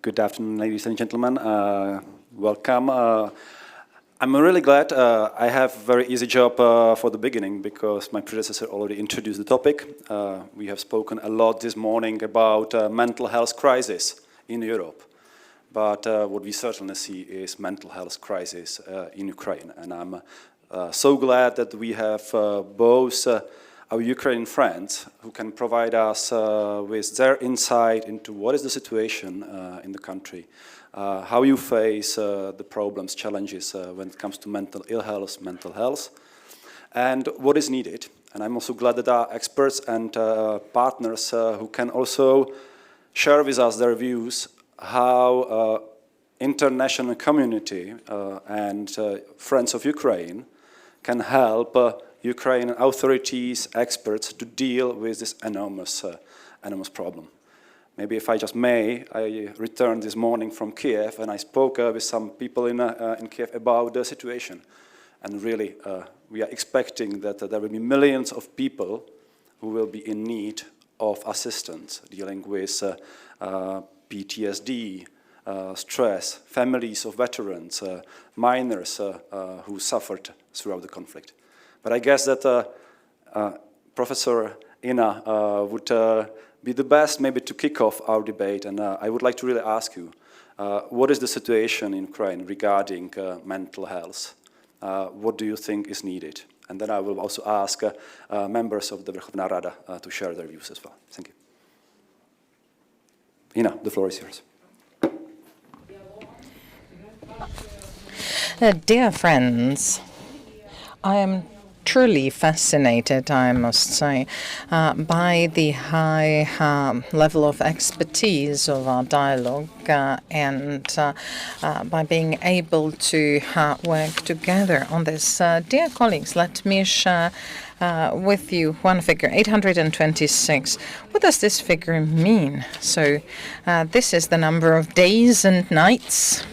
Good afternoon, ladies and gentlemen. Welcome. I'm really glad I have a very easy job for the beginning because my predecessor already introduced the topic. We have spoken a lot this morning about mental health crisis in Europe. But what we certainly see is mental health crisis in Ukraine. And I'm so glad that we have both our Ukrainian friends who can provide us with their insight into what is the situation in the country, how you face the problems, challenges when it comes to mental health, and what is needed. And I'm also glad that there are experts and partners who can also share with us their views how international community and friends of Ukraine can help Ukrainian authorities, experts to deal with this enormous problem. Maybe if I just may, I returned this morning from Kiev and I spoke with some people in Kiev about the situation. And really, we are expecting that there will be millions of people who will be in need of assistance dealing with PTSD, stress, families of veterans, minors who suffered throughout the conflict. But I guess that Professor Ina would be the best maybe to kick off our debate, and I would like to really ask you, what is the situation in Ukraine regarding mental health? What do you think is needed? And then I will also ask members of the Verkhovna Rada to share their views as well. Thank you. Ina, the floor is yours. Dear friends, I am truly fascinated, I must say, by the high level of expertise of our dialogue and by being able to work together on this. Dear colleagues, let me share with you one figure, 826. What does this figure mean? So this is the number of days and nights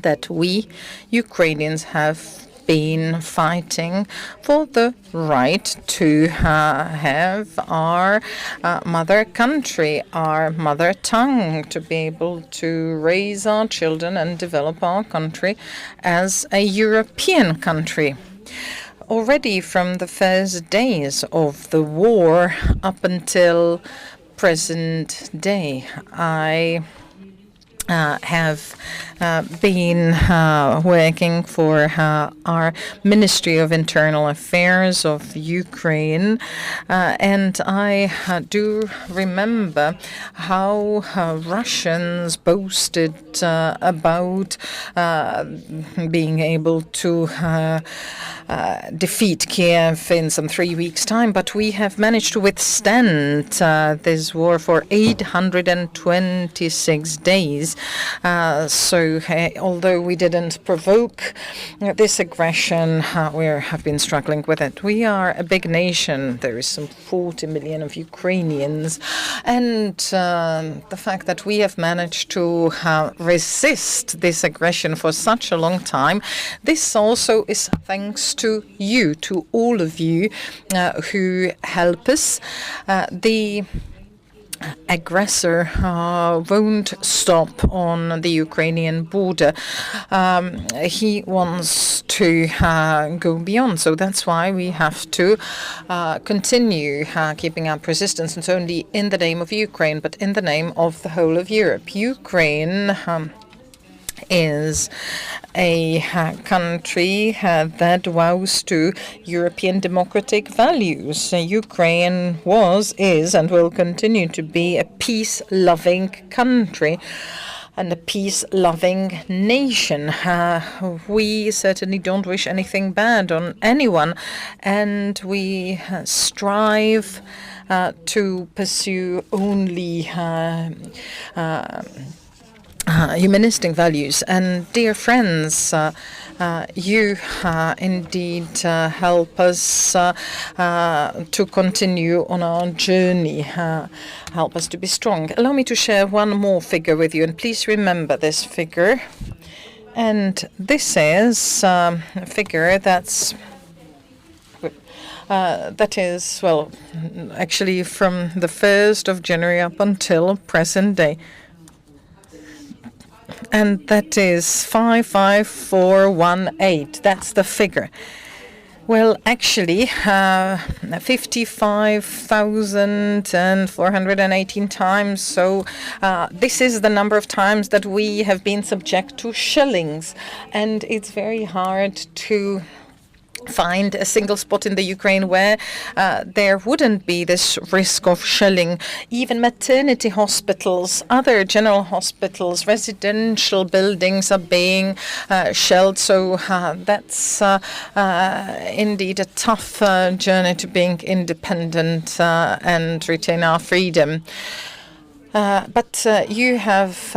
that we Ukrainians have been fighting for the right to have our mother country, our mother tongue, to be able to raise our children and develop our country as a European country. Already from the first days of the war up until present day, I have been working for our Ministry of Internal Affairs of Ukraine, and I do remember how Russians boasted about being able to defeat Kiev in some 3 weeks' time, but we have managed to withstand this war for 826 days. So although we didn't provoke this aggression, we have been struggling with it. We are a big nation. There is some 40 million of Ukrainians. And the fact that we have managed to resist this aggression for such a long time, this also is thanks to you, to all of you who help us. The aggressor won't stop on the Ukrainian border. He wants to go beyond. So that's why we have to continue keeping up resistance, not only in the name of Ukraine, but in the name of the whole of Europe. Ukraine is a country that vows to European democratic values. Ukraine was, is, and will continue to be a peace-loving country and a peace-loving nation. We certainly don't wish anything bad on anyone, and we strive to pursue only humanistic values. And dear friends, you indeed help us to continue on our journey, help us to be strong. Allow me to share one more figure with you, and please remember this figure. And this is a figure that is, well, actually from the 1st of January up until present day. and that is 55418. That's the figure. Well, actually, 55,418 times. So this is the number of times that we have been subject to shellings. And it's very hard to find a single spot in the Ukraine where there wouldn't be this risk of shelling. Even maternity hospitals, other general hospitals, residential buildings are being shelled. So that's indeed a tough journey to being independent and retain our freedom. But you have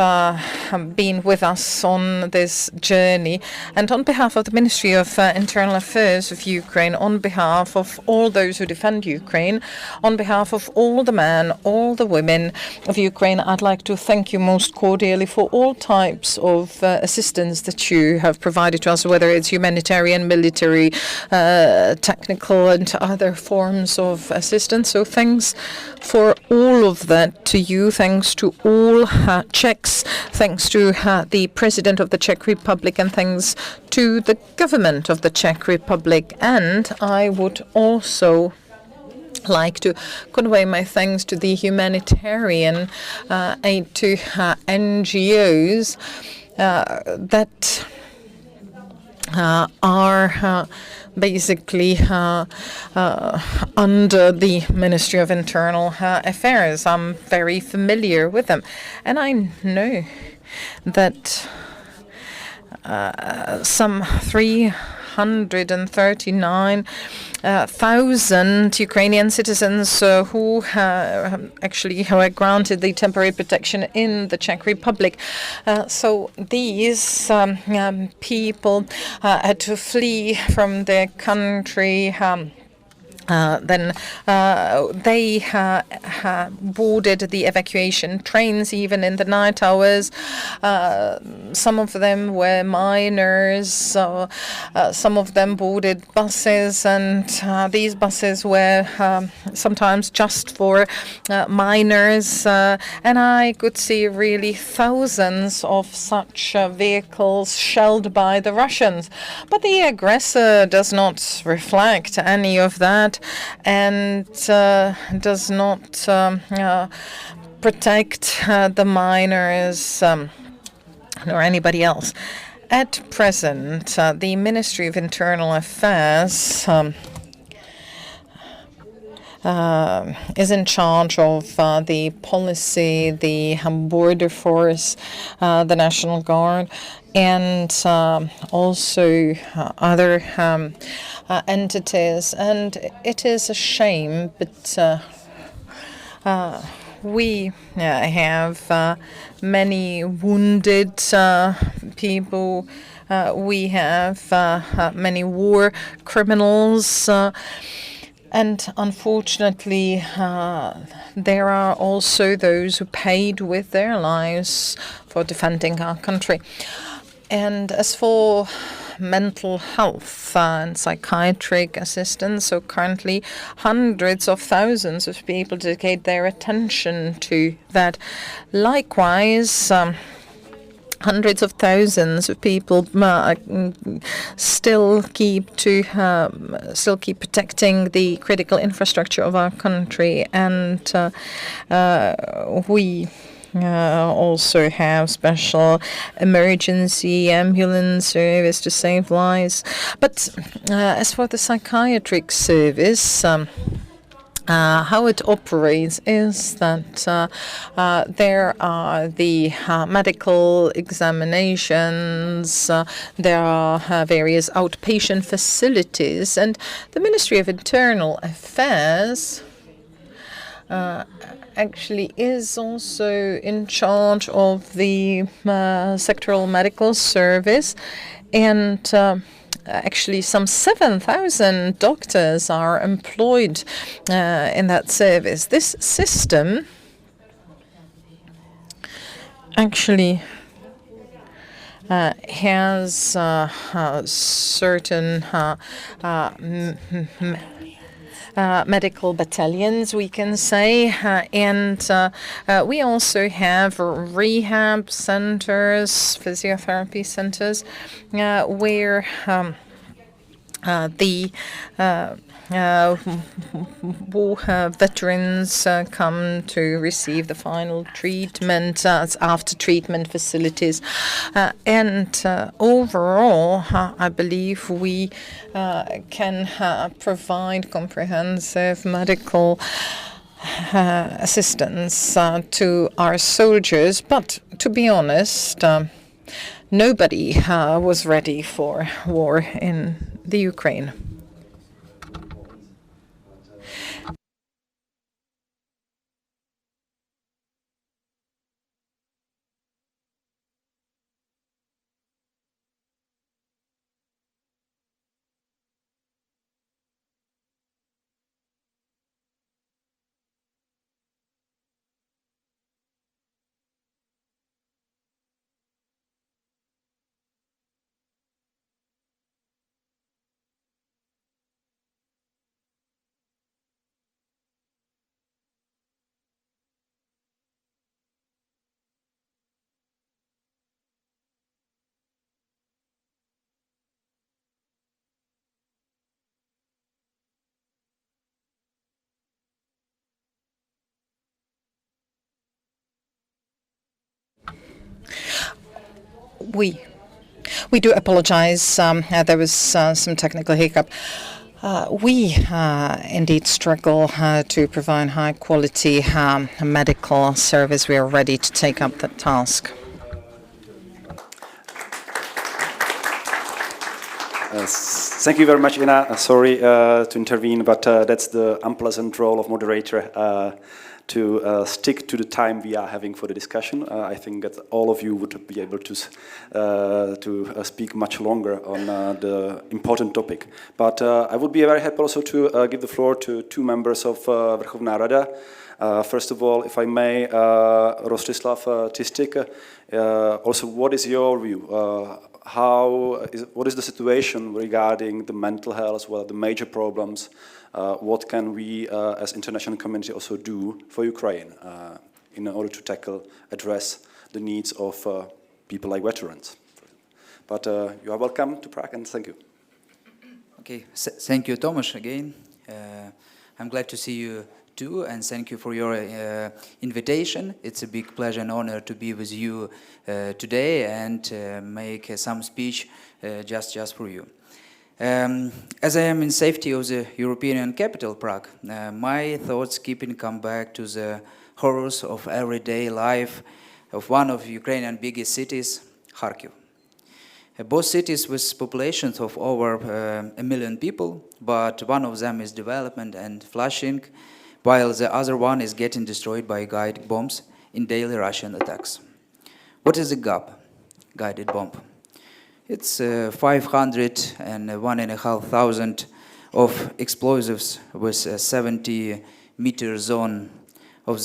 been with us on this journey, and on behalf of the Ministry of Internal Affairs of Ukraine, on behalf of all those who defend Ukraine, on behalf of all the men, all the women of Ukraine, I'd like to thank you most cordially for all types of assistance that you have provided to us, whether it's humanitarian, military, technical, and other forms of assistance. So thanks for all of that to you. Thanks to all Czechs, thanks to the President of the Czech Republic, and thanks to the government of the Czech Republic. And I would also like to convey my thanks to the humanitarian aid to NGOs that are basically under the Ministry of Internal Affairs. I'm very familiar with them. And I know that some 339,000 Ukrainian citizens who actually were granted the temporary protection in the Czech Republic. So these people had to flee from their country. Then they boarded the evacuation trains even in the night hours. Some of them were minors. Some of them boarded buses, and these buses were sometimes just for minors. And I could see really thousands of such vehicles shelled by the Russians. But the aggressor does not reflect any of that, and does not protect the minors nor anybody else. At present, the Ministry of Internal Affairs is in charge of the policy, the border force, the National Guard, and also other entities. And it is a shame, but we have many wounded people. We have many war criminals. And unfortunately, there are also those who paid with their lives for defending our country. And as for mental health and psychiatric assistance, so currently hundreds of thousands of people dedicate their attention to that. Likewise, hundreds of thousands of people still keep protecting the critical infrastructure of our country, and we also have special emergency ambulance service to save lives. But as for the psychiatric service, how it operates is that there are the medical examinations, there are various outpatient facilities, and the Ministry of Internal Affairs actually is also in charge of the sectoral medical service, and actually some 7,000 doctors are employed in that service. This system actually has certain medical battalions, we can say, and we also have rehab centers, physiotherapy centers, where the war veterans come to receive the final treatment after treatment facilities. And overall, I believe we can provide comprehensive medical assistance to our soldiers. But to be honest, nobody was ready for war in the Ukraine. We do apologize. There was some technical hiccup. We indeed struggle to provide high quality medical service. We are ready to take up that task. Thank you very much, Ina. Sorry to intervene, but that's the unpleasant role of moderator, to stick to the time we are having for the discussion. I think that all of you would be able to speak much longer on the important topic. But I would be very happy also to give the floor to two members of Verkhovná Rada. First of all, if I may, Rostislav Tistik, also what is your view? What is the situation regarding the mental health, what are the major problems? What can we as international community also do for Ukraine in order to address the needs of people like veterans? But you are welcome to Prague, and thank you. Okay, thank you, Tomasz, again. I'm glad to see you too, and thank you for your invitation. It's a big pleasure and honor to be with you today and make some speech just for you. As I am in safety of the European capital, Prague, my thoughts come back to the horrors of everyday life of one of Ukrainian biggest cities, Kharkiv. Both cities with populations of over 1 million people, but one of them is development and flourishing, while the other one is getting destroyed by guided bombs in daily Russian attacks. What is a GAB, guided bomb? It's 500 and 1,500 of explosives with a 70-meter zone of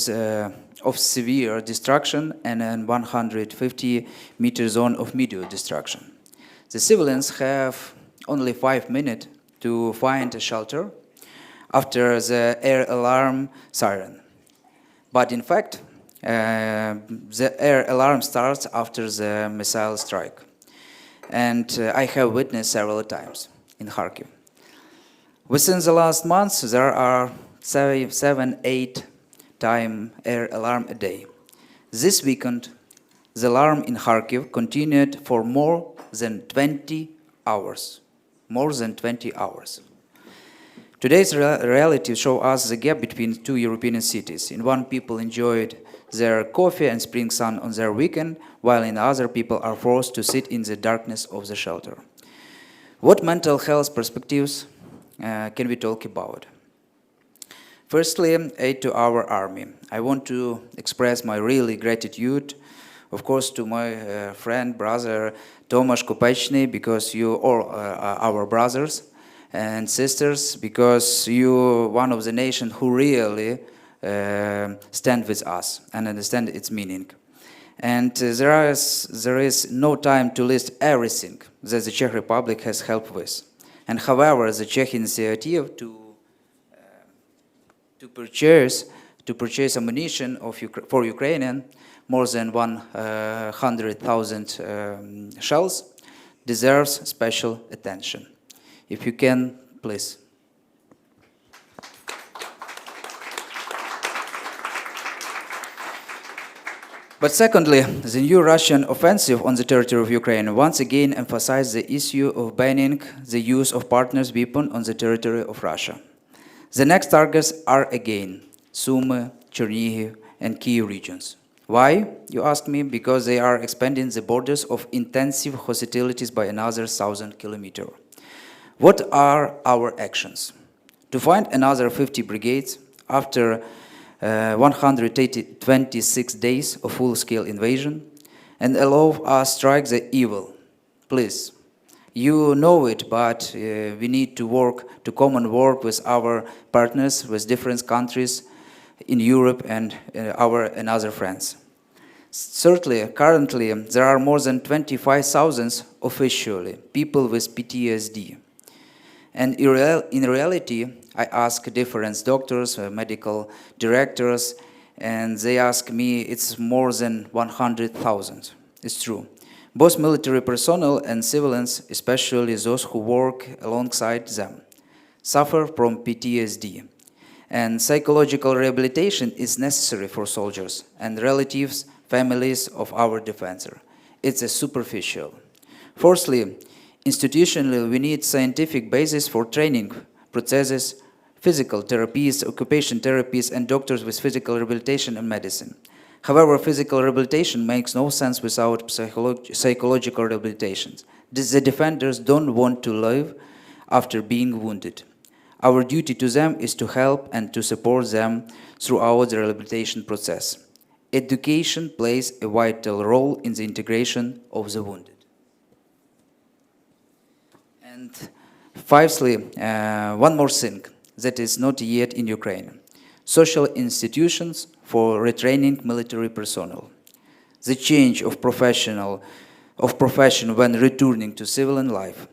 severe destruction and a 150-meter zone of medium destruction. The civilians have only 5 minutes to find a shelter after the air alarm siren. But in fact, the air alarm starts after the missile strike. And I have witnessed several times in Kharkiv. Within the last months, there are 7-8 time air alarm a day. This weekend, the alarm in Kharkiv continued for more than 20 hours. More than 20 hours. Today's reality shows us the gap between two European cities. In one, people enjoyed their coffee and spring sun on their weekend, while in other, people are forced to sit in the darkness of the shelter. What mental health perspectives can we talk about? Firstly, aid to our army. I want to express my really gratitude, of course, to my friend, brother, Tomasz Kopechny, because you all are our brothers and sisters, because you one of the nation who really stand with us and understand its meaning. And there is no time to list everything that the Czech Republic has helped with. And however, the Czech initiative to to purchase ammunition for Ukrainian, more than 100,000 shells, deserves special attention. If you can, please. But secondly, the new Russian offensive on the territory of Ukraine once again emphasized the issue of banning the use of partners' weapons on the territory of Russia. The next targets are again Sumy, Chernihiv, and Kyiv regions. Why, you ask me? Because they are expanding the borders of intensive hostilities by another 1,000 kilometers. What are our actions? To find another 50 brigades after 126 days of full-scale invasion and allow us strike the evil. Please, you know it, but we need to common work with our partners, with different countries in Europe and our other friends. Certainly, currently, there are more than 25,000 officially people with PTSD. And in reality, I ask different doctors, medical directors, and they ask me it's more than 100,000. It's true. Both military personnel and civilians, especially those who work alongside them, suffer from PTSD. And psychological rehabilitation is necessary for soldiers and relatives, families of our defender. It's a superficial. Fourthly, institutionally, we need scientific basis for training processes, physical therapies, occupation therapies, and doctors with physical rehabilitation and medicine. However, physical rehabilitation makes no sense without psychological rehabilitation. The defenders don't want to live after being wounded. Our duty to them is to help and to support them throughout the rehabilitation process. Education plays a vital role in the integration of the wounded. And fifthly, one more thing that is not yet in Ukraine. Social institutions for retraining military personnel. The change of profession when returning to civilian life.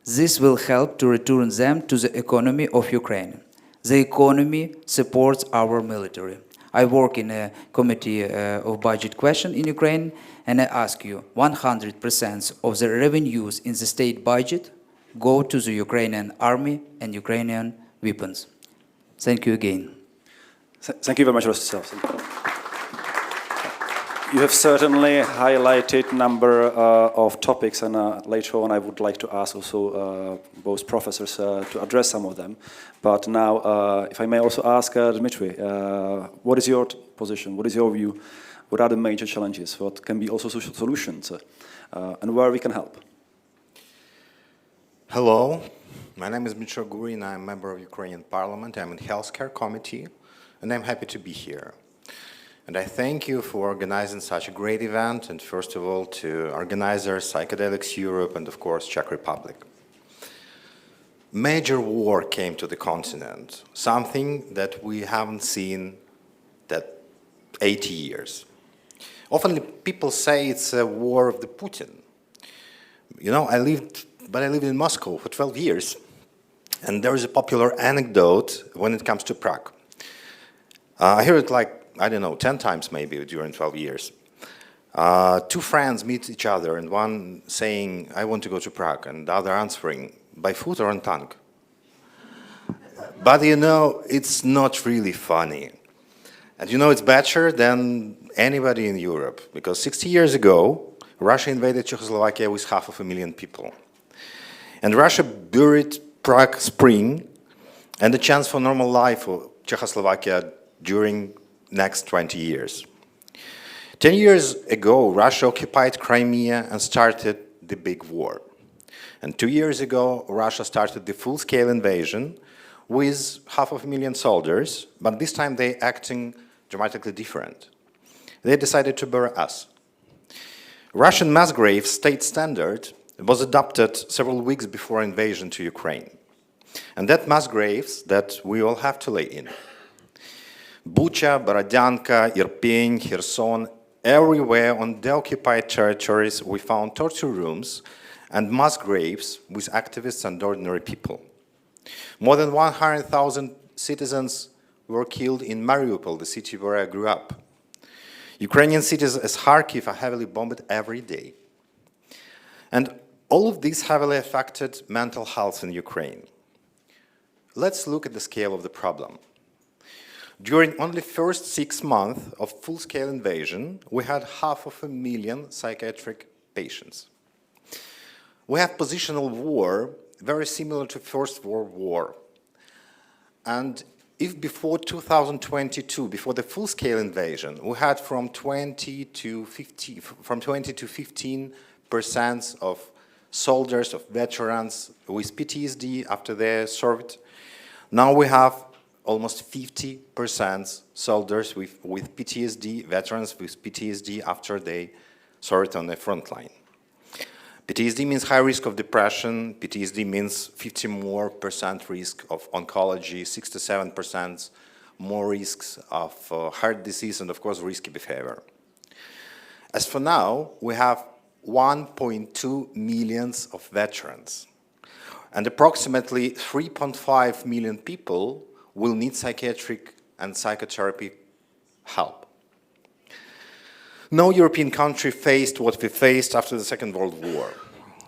This will help to return them to the economy of Ukraine. The economy supports our military. I work in a committee of budget question in Ukraine, and I ask you, 100% of the revenues in the state budget go to the Ukrainian army and Ukrainian weapons. Thank you again. Thank you very much, Rostislav. You have certainly highlighted a number of topics, and later on I would like to ask also both professors to address some of them. But now, if I may also ask Dmitry, what is your position? What is your view? What are the major challenges? What can be also solutions? And where we can help? Hello, my name is Dmitry Gurin. I'm a member of Ukrainian Parliament. I'm in Healthcare Committee, and I'm happy to be here. And I thank you for organizing such a great event, and first of all to organizers, Psychedelics Europe, and of course Czech Republic. Major war came to the continent, something that we haven't seen that 80 years. Often people say it's a war of the Putin. You know, I lived in Moscow for 12 years, and there is a popular anecdote when it comes to Prague. I hear it like, I don't know, 10 times maybe during 12 years. Two friends meet each other, and one saying, I want to go to Prague, and the other answering, by foot or on tank? But you know, it's not really funny. And you know, it's better than anybody in Europe, because 60 years ago, Russia invaded Czechoslovakia with 500,000 people. And Russia buried Prague Spring and the chance for normal life for Czechoslovakia during next 20 years. 10 years ago, Russia occupied Crimea and started the big war. And 2 years ago, Russia started the full-scale invasion with 500,000 soldiers, but this time they acting dramatically different. They decided to bury us. Russian mass grave state standard was adopted several weeks before invasion to Ukraine. And that mass graves that we all have to lay in. Bucha, Borodyanka, Irpin, Kherson, everywhere on the occupied territories we found torture rooms and mass graves with activists and ordinary people. More than 100,000 citizens were killed in Mariupol, the city where I grew up. Ukrainian cities as Kharkiv are heavily bombed every day. And all of this heavily affected mental health in Ukraine. Let's look at the scale of the problem. During only the first 6 months of full-scale invasion, we had 500,000 psychiatric patients. We have positional war, very similar to First World War. And if before 2022, before the full-scale invasion, we had from 20 to 15% of soldiers, of veterans with PTSD after they served, now we have almost 50% soldiers with PTSD, veterans with PTSD after they served on the front line. PTSD means high risk of depression. PTSD means 50% more risk of oncology, 67% more risks of heart disease, and of course risky behavior. As for now, we have 1.2 million of veterans, and approximately 3.5 million people will need psychiatric and psychotherapy help. No European country faced what we faced after the Second World War.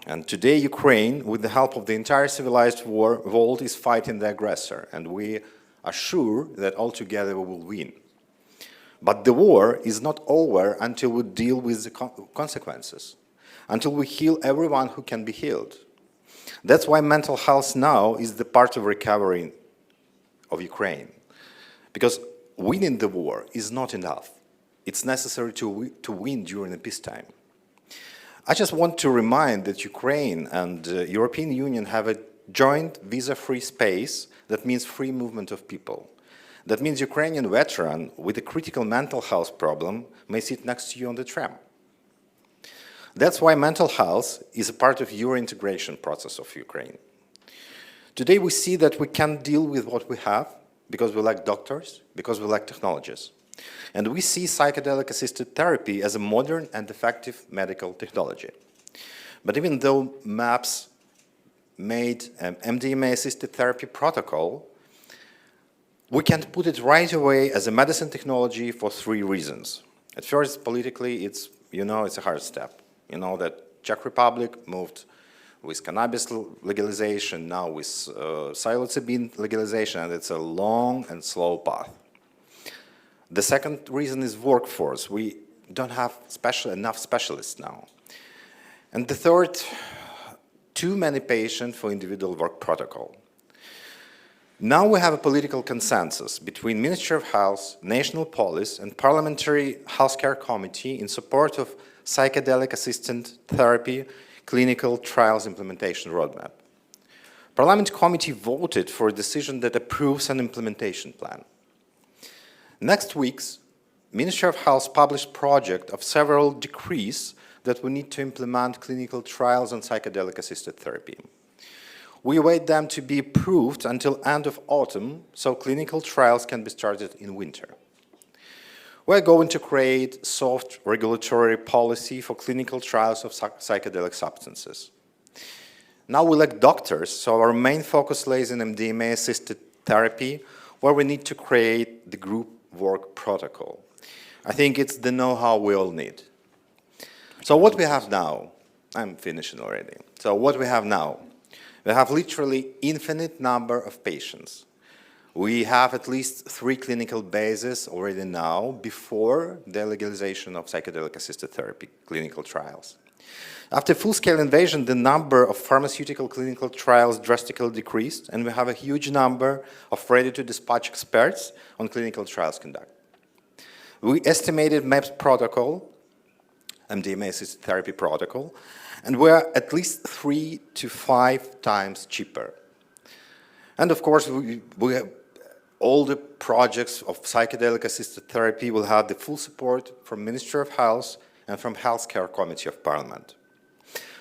And today Ukraine, with the help of the entire civilized world, is fighting the aggressor. And we are sure that altogether we will win. But the war is not over until we deal with the consequences, until we heal everyone who can be healed. That's why mental health now is the part of recovery of Ukraine. Because winning the war is not enough. It's necessary to win during the peacetime. I just want to remind that Ukraine and the European Union have a joint visa-free space that means free movement of people. That means Ukrainian veteran with a critical mental health problem may sit next to you on the tram. That's why mental health is a part of your integration process of Ukraine. Today we see that we can't deal with what we have because we lack doctors, because we lack technologies. And we see psychedelic-assisted therapy as a modern and effective medical technology. But even though MAPS made an MDMA-assisted therapy protocol, we can't put it right away as a medicine technology for 3 reasons. At first, politically, it's a hard step. You know that Czech Republic moved with cannabis legalization, now with psilocybin legalization, and it's a long and slow path. The second reason is workforce. We don't have enough specialists now. And the third, too many patients for individual work protocol. Now we have a political consensus between Ministry of Health, National Police, and Parliamentary Healthcare Committee in support of psychedelic-assisted therapy clinical trials implementation roadmap. Parliament Committee voted for a decision that approves an implementation plan. Next week's Ministry of Health published project of several decrees that we need to implement clinical trials on psychedelic-assisted therapy. We await them to be approved until end of autumn, so clinical trials can be started in winter. We're going to create soft regulatory policy for clinical trials of psychedelic substances. Now we lack doctors, so our main focus lays in MDMA-assisted therapy, where we need to create the group work protocol. I think it's the know-how we all need. So what we have now, I'm finishing already. So what we have now, we have literally infinite number of patients. We have at least 3 clinical bases already now before the legalization of psychedelic-assisted therapy clinical trials. After full-scale invasion, the number of pharmaceutical clinical trials drastically decreased, and we have a huge number of ready-to-dispatch experts on clinical trials conduct. We estimated MAPS protocol, MDMA-assisted therapy protocol, and we're at least 3 to 5 times cheaper. And of course, we have all the projects of psychedelic-assisted therapy will have the full support from Ministry of Health and from Healthcare Committee of Parliament.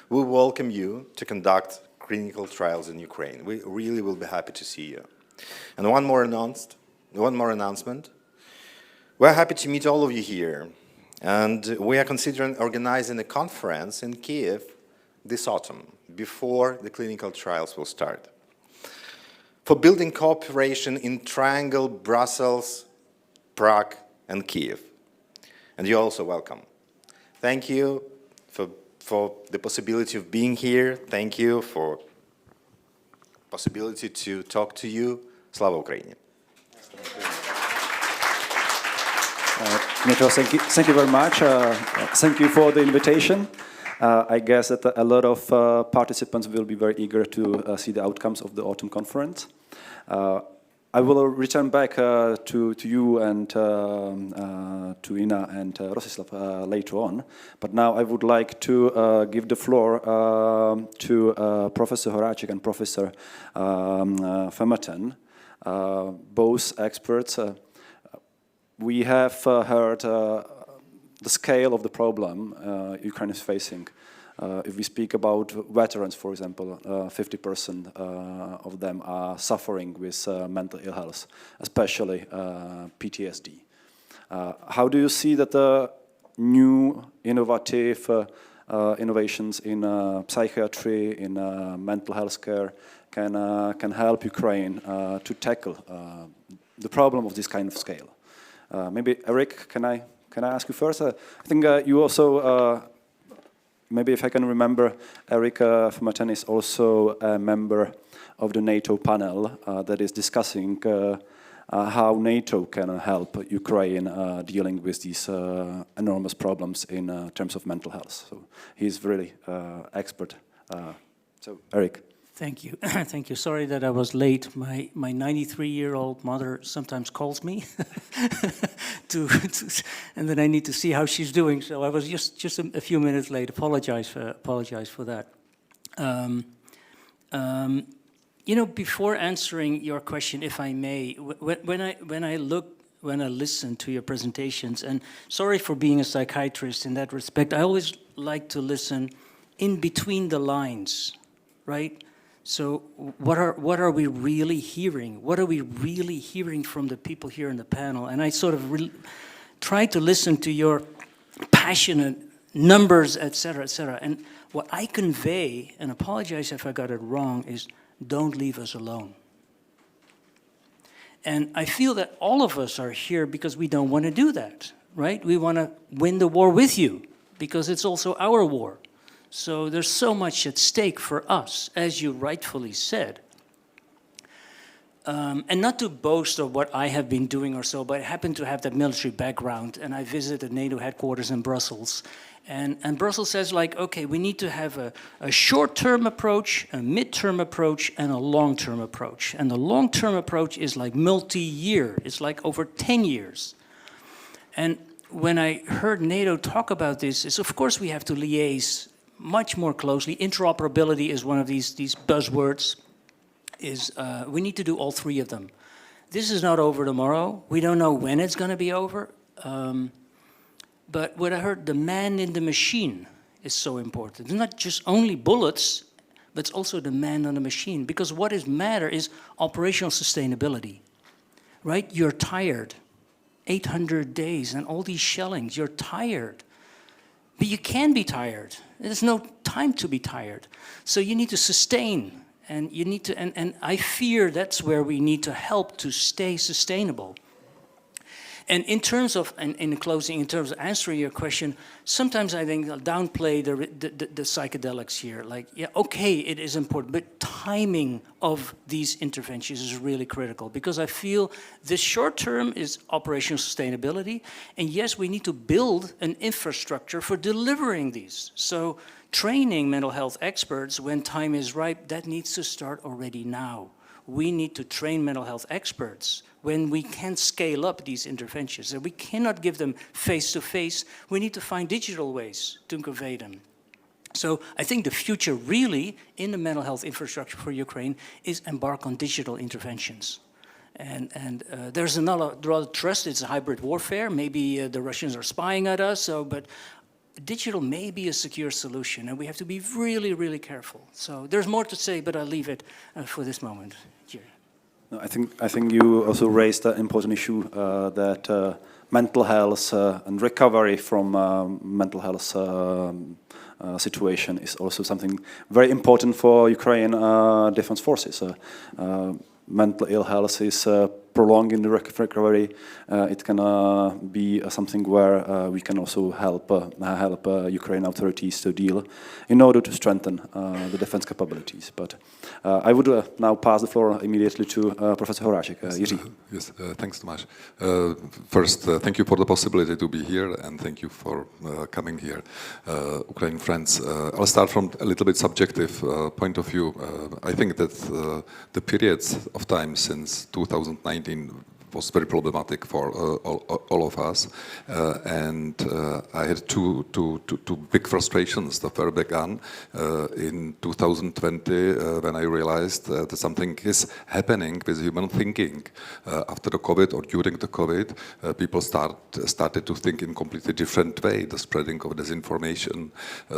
We welcome you to conduct clinical trials in Ukraine. We really will be happy to see you. And one more announcement. We're happy to meet all of you here. And we are considering organizing a conference in Kiev this autumn, before the clinical trials will start. for building cooperation in Triangle, Brussels, Prague, and Kiev. And you're also welcome. Thank you for the possibility of being here. Thank you for possibility to talk to you. Slava Ukraini. Dmytro, thank you very much. Thank you for the invitation. I guess that a lot of participants will be very eager to see the outcomes of the autumn conference. I will return back to you and to Ina and Rostislav later on. But now I would like to give the floor to Professor Horáček and Professor Fematen, both experts. We have heard the scale of the problem Ukraine is facing. If we speak about veterans, for example, 50% of them are suffering with mental ill health, especially PTSD. How do you see that the new innovative innovations in psychiatry, in mental health care can help Ukraine to tackle the problem of this kind of scale? Maybe Eric, can I ask you first? I think you also, maybe if I can remember, Eric Fematen is also a member of the NATO panel that is discussing how NATO can help Ukraine dealing with these enormous problems in terms of mental health. So he's really expert. So Eric. Thank you. Thank you. Sorry that I was late. My 93-year-old mother sometimes calls me and then I need to see how she's doing. So I was just a few minutes late. Apologize for that. You know, before answering your question, if I may, when I listen to your presentations, and sorry for being a psychiatrist in that respect, I always like to listen in between the lines, right? So what are we really hearing? What are we really hearing from the people here in the panel? And I sort of try to listen to your passionate numbers, et cetera, and what I convey, and apologize if I got it wrong, is don't leave us alone. And I feel that all of us are here because we don't want to do that, right? We want to win the war with you because it's also our war. So there's so much at stake for us, as you rightfully said. And not to boast of what I have been doing or so, but I happen to have that military background, and I visited NATO headquarters in Brussels. And Brussels says, like, okay, we need to have a short-term approach, a mid-term approach, and a long-term approach. And the long-term approach is like multi-year. It's like over 10 years. And when I heard NATO talk about this, is of course we have to liaise much more closely. Interoperability is one of these buzzwords. We need to do all three of them. This is not over tomorrow. We don't know when it's going to be over. But what I heard, the man in the machine is so important. It's not just only bullets, but it's also the man on the machine. Because what is matter is operational sustainability, right? You're tired. 800 days and all these shellings, you're tired. But you can be tired. There's no time to be tired. So you need to sustain, and you need to, and I fear that's where we need to help to stay sustainable. And in terms of, and in closing, in terms of answering your question, sometimes I think I'll downplay the psychedelics here. Like, yeah, okay, it is important, but timing of these interventions is really critical, because I feel this short term is operational sustainability, and yes, we need to build an infrastructure for delivering these. So training mental health experts when time is ripe, that needs to start already now. We need to train mental health experts when we can scale up these interventions. And we cannot give them face-to-face. We need to find digital ways to convey them. So I think the future really in the mental health infrastructure for Ukraine is embark on digital interventions. And there's another trust. It's a hybrid warfare. Maybe the Russians are spying at us, but digital may be a secure solution, and we have to be really, really careful. So there's more to say, but I'll leave it for this moment. Here. No, I think you also raised an important issue that mental health and recovery from mental health situation is also something very important for Ukraine defense forces. mental ill health is prolonging the recovery, it can be something where we can also help Ukrainian authorities to deal in order to strengthen the defense capabilities. But I would now pass the floor immediately to Professor Horáček. Jiří. Yes, thanks, Tomáš. First, thank you for the possibility to be here, and thank you for coming here, Ukrainian friends. I'll start from a little bit subjective point of view. I think that the periods of time since 2019 was very problematic for all of us, and I had two big frustrations that were begun in 2020 when I realized that something is happening with human thinking. After the COVID or during the COVID, people started to think in completely different way. The spreading of disinformation,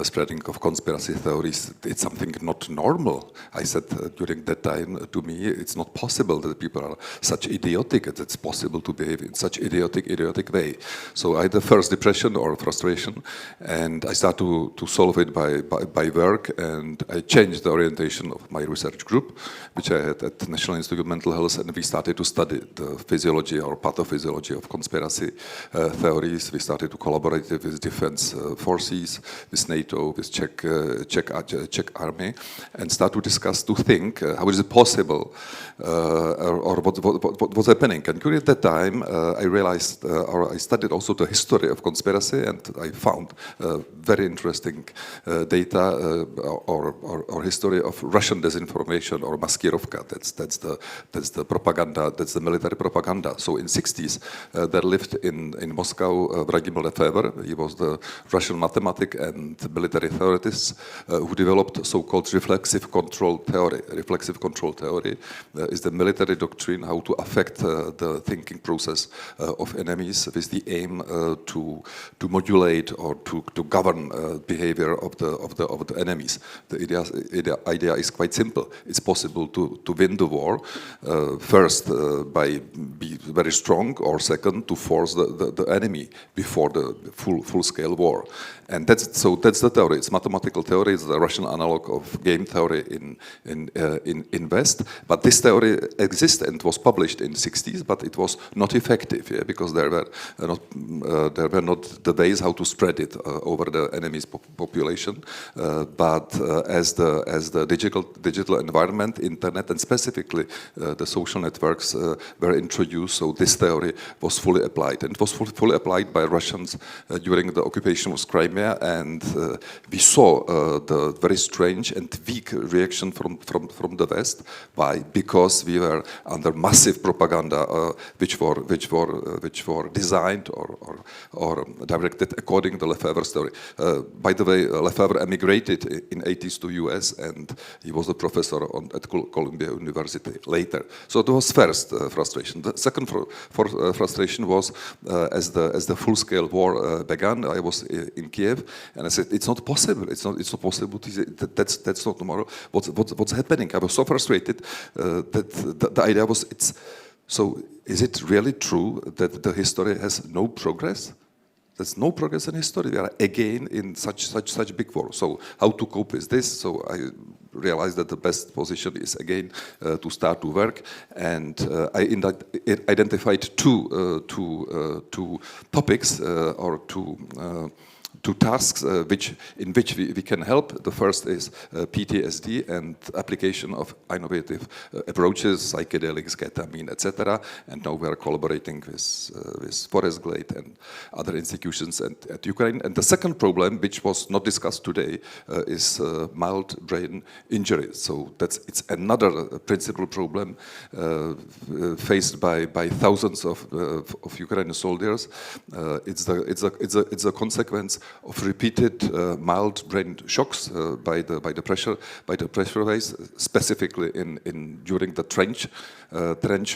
spreading of conspiracy theories, it's something not normal. I said during that time, to me, it's not possible that people are such idiotic. It's possible to behave in such idiotic way. So I had the first depression or frustration, and I started to solve it by work, and I changed the orientation of my research group, which I had at the National Institute of Mental Health, and we started to study the physiology or pathophysiology of conspiracy theories. We started to collaborate with defense forces, with NATO, with Czech army, and start to discuss, to think how is it possible, or what's happening. And during that time, I realized, or I studied also the history of conspiracy, and I found very interesting data or history of Russian disinformation or maskirovka. That's the propaganda. That's the military propaganda. So in 60s, there lived in Moscow Vladimir Lefebvre. He was the Russian mathematic and military theorist who developed so-called reflexive control theory. Reflexive control theory is the military doctrine how to affect the thinking process of enemies with the aim to modulate or to govern behavior of the enemies. The idea is quite simple. It's possible to win the war first by be very strong, or second to force the enemy before the full-scale war. And that's the theory. It's mathematical theory. It's the Russian analog of game theory in West. But this theory exists and was published in 60s, but it was not effective, because there were not the ways how to spread it over the enemy's population. But as the digital environment, internet, and specifically the social networks were introduced, so this theory was fully applied, and it was fully applied by Russians during the occupation of Crimea. And we saw the very strange and weak reaction from the West. Why? Because we were under massive propaganda, which were designed or directed according to Lefebvre's theory. By the way, Lefebvre emigrated in 80s to US, and he was a professor at Columbia University later. So that was first frustration. The second frustration was as the full-scale war began. I was in Kiev, and I said, it's not possible. It's not possible to say that's not tomorrow. What's happening? I was so frustrated that the idea was, so is it really true that the history has no progress? There's no progress in history. We are again in such big war. So how to cope with this? So I realized that the best position is again to start to work, and I identified two topics or two tasks in which we can help. The first is PTSD and application of innovative approaches, psychedelics, ketamine, etc. And now we are collaborating with Forest Glade and other institutions at Ukraine. And the second problem, which was not discussed today, is mild brain injury. So it's another principal problem faced by thousands of Ukrainian soldiers. It's a consequence of repeated mild brain shocks by the pressure waves, specifically during the trench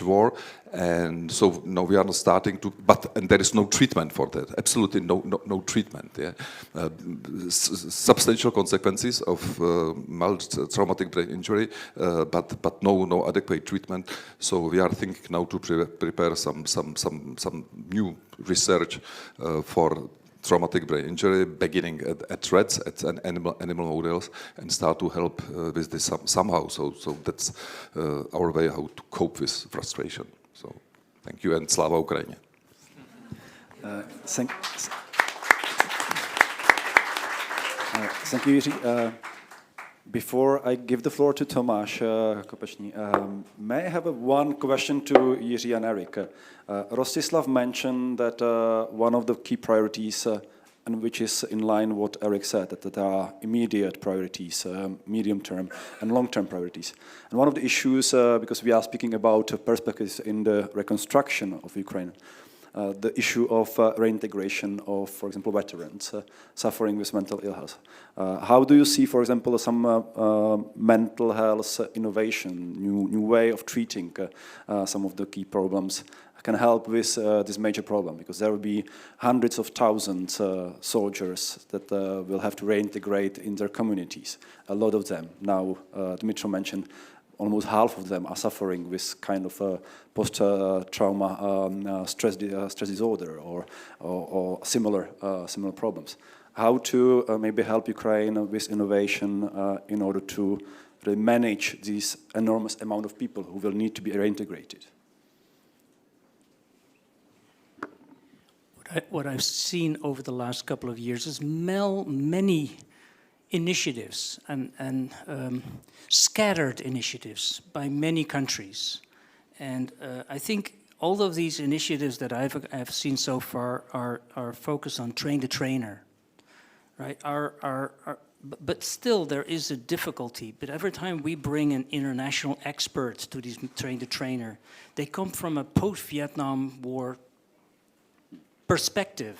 war. And so now we are starting to, and there is no treatment for that. Absolutely no treatment. Yeah? Substantial consequences of mild traumatic brain injury, but no adequate treatment. So we are thinking now to prepare some new research for traumatic brain injury, beginning at rats, at animal models, and start to help with this somehow. So that's our way how to cope with frustration. So thank you, and Slava Ukraini. Thank you, Jiří. Before I give the floor to Tomáš Kopečný, may I have one question to Jiří and Eric? Rostislav mentioned that one of the key priorities, and which is in line what Eric said, that there are immediate priorities, medium-term and long-term priorities. And one of the issues, because we are speaking about perspectives in the reconstruction of Ukraine, the issue of reintegration of, for example, veterans suffering with mental ill health. How do you see, for example, some mental health innovation, new way of treating some of the key problems can help with this major problem? Because there will be hundreds of thousands soldiers that will have to reintegrate in their communities. A lot of them now, Dmytro mentioned, almost half of them are suffering with kind of post-trauma stress disorder or similar problems. How to maybe help Ukraine with innovation in order to really manage this enormous amount of people who will need to be reintegrated? What I've seen over the last couple of years is many initiatives and scattered initiatives by many countries. And I think all of these initiatives that I've seen so far are focused on train the trainer, right? But still there is a difficulty. But every time we bring an international expert to these train the trainer, they come from a post-Vietnam War perspective.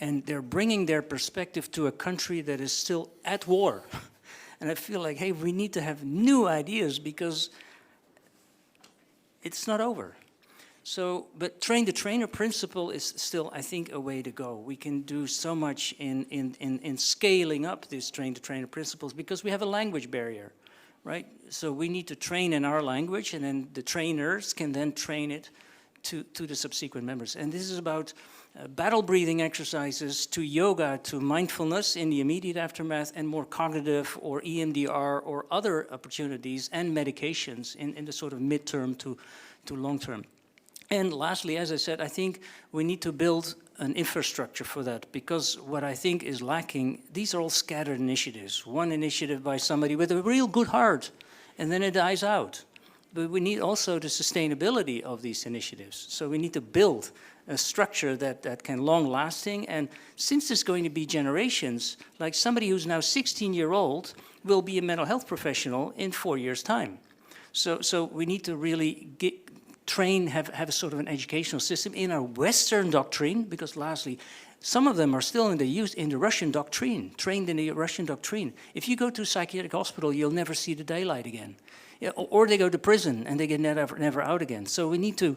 And they're bringing their perspective to a country that is still at war. And I feel like, hey, we need to have new ideas because it's not over. So, but train the trainer principle is still, I think, a way to go. We can do so much in scaling up these train the trainer principles because we have a language barrier, right? So we need to train in our language, and then the trainers can then train it to the subsequent members. And this is about battle breathing exercises to yoga, to mindfulness in the immediate aftermath, and more cognitive or EMDR or other opportunities and medications in the sort of midterm to long term. And lastly, as I said, I think we need to build an infrastructure for that, because what I think is lacking, these are all scattered initiatives. One initiative by somebody with a real good heart, and then it dies out. But we need also the sustainability of these initiatives. So we need to build a structure that can long-lasting. And since there's going to be generations, like somebody who's now 16-year-old will be a mental health professional in 4 years' time. So we need to really have a sort of an educational system in our Western doctrine, because lastly, some of them are still in the Russian doctrine, trained in the Russian doctrine. If you go to a psychiatric hospital, you'll never see the daylight again. Yeah, or they go to prison and they get never out again. So we need to,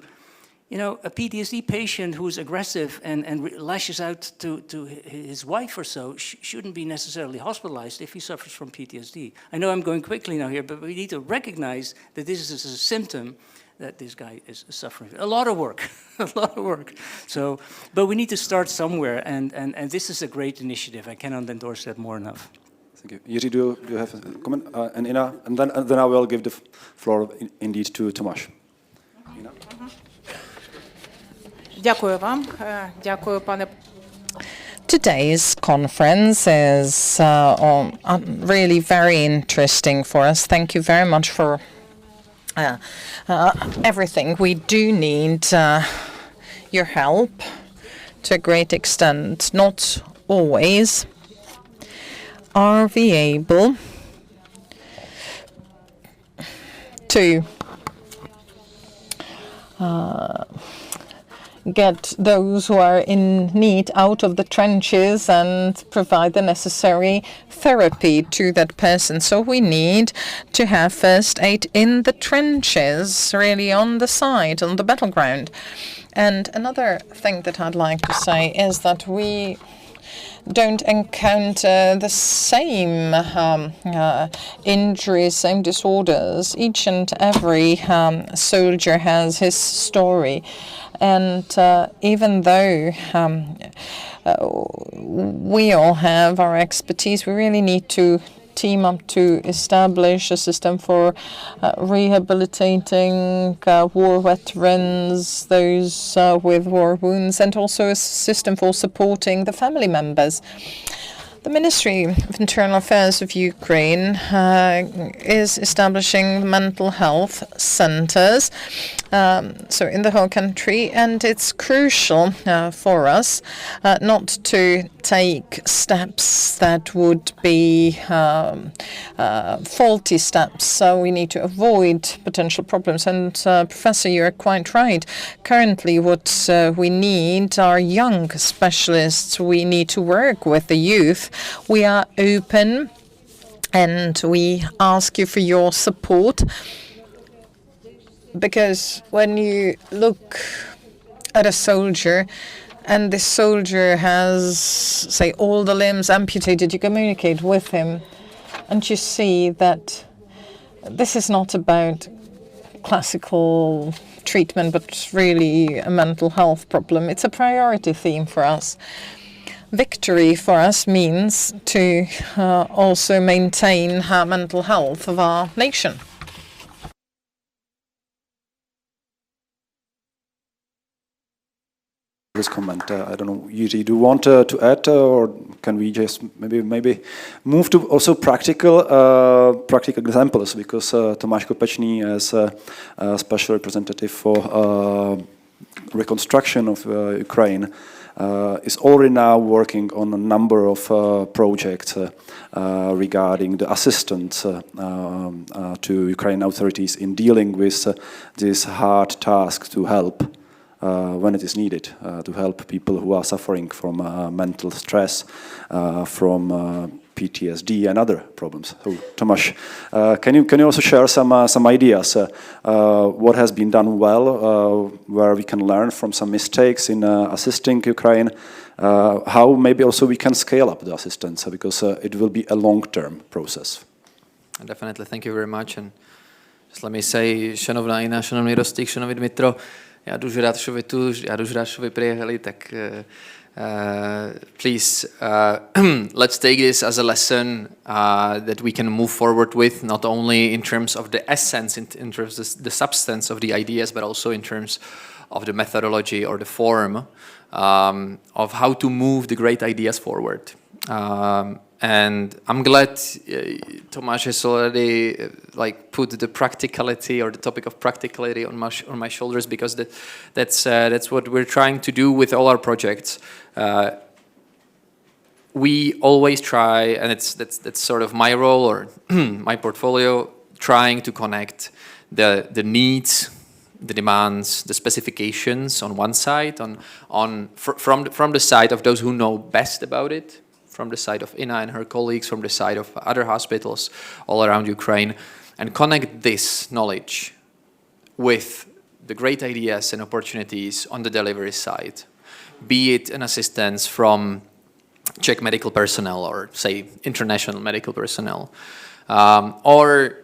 a PTSD patient who's aggressive and lashes out to his wife or so shouldn't be necessarily hospitalized if he suffers from PTSD. I know I'm going quickly now here, but we need to recognize that this is a symptom that this guy is suffering. A lot of work, a lot of work. So, but we need to start somewhere, and this is a great initiative. I cannot endorse that more enough. Thank you. Jiří, do you have a comment? And Ina, and then I will give the floor indeed to Tomáš. Ina? Дякую вам. Дякую, пане. Today's conference is really very interesting for us. Thank you very much for everything. We do need your help to a great extent. Not always are we able to get those who are in need out of the trenches and provide the necessary therapy to that person. So we need to have first aid in the trenches, really on the side, on the battleground. And another thing that I'd like to say is that we don't encounter the same injuries, same disorders. Each and every soldier has his story. And even though we all have our expertise. We really need to team up to establish a system for rehabilitating war veterans, those with war wounds, and also a system for supporting the family members. The Ministry of Internal Affairs of Ukraine is establishing mental health centers so in the whole country, and it's crucial for us not to take steps that would be faulty steps. So we need to avoid potential problems. And Professor, you're quite right. Currently, what we need are young specialists. We need to work with the youth. We are open and we ask you for your support, because when you look at a soldier and the soldier has, say, all the limbs amputated, you communicate with him and you see that this is not about classical treatment, but really a mental health problem. It's a priority theme for us. Victory for us means to also maintain mental health of our nation. This comment, I don't know, Jiří, do you want to add, or can we just maybe move to also practical examples, because Tomáš Kopečný, as a special representative for reconstruction of Ukraine, is already now working on a number of projects regarding the assistance to Ukrainian authorities in dealing with this hard task to help when it is needed, to help people who are suffering from mental stress, from PTSD and other problems. So, Tomáš, can you also share some ideas what has been done well, where we can learn from some mistakes in assisting Ukraine, how maybe also we can scale up the assistance, because it will be a long-term process. Definitely, thank you very much. And just let me say, šanovná Ina, šanovný Rostík, šanovný Dmitro, já dužu rád, že vy tu, já dužu rád, že vy přijeli, tak please, let's take this as a lesson that we can move forward with, not only in terms of the essence, in terms of the substance of the ideas, but also in terms of the methodology or the form of how to move the great ideas forward. And I'm glad Tomáš has already put the practicality or the topic of practicality on my shoulders, because that's what we're trying to do with all our projects. We always try, and that's sort of my role or my portfolio, trying to connect the needs, the demands, the specifications on one side, from the side of those who know best about it, from the side of Ina and her colleagues, from the side of other hospitals all around Ukraine, and connect this knowledge with the great ideas and opportunities on the delivery side, be it an assistance from Czech medical personnel or, say, international medical personnel, or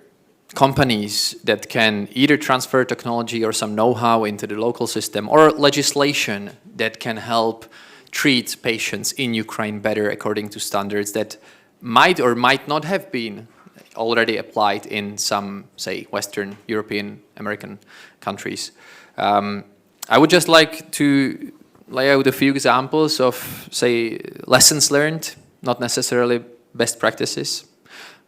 companies that can either transfer technology or some know-how into the local system, or legislation that can help treat patients in Ukraine better according to standards that might or might not have been already applied in some, say, Western European, American countries. I would just like to lay out a few examples of, say, lessons learned, not necessarily best practices,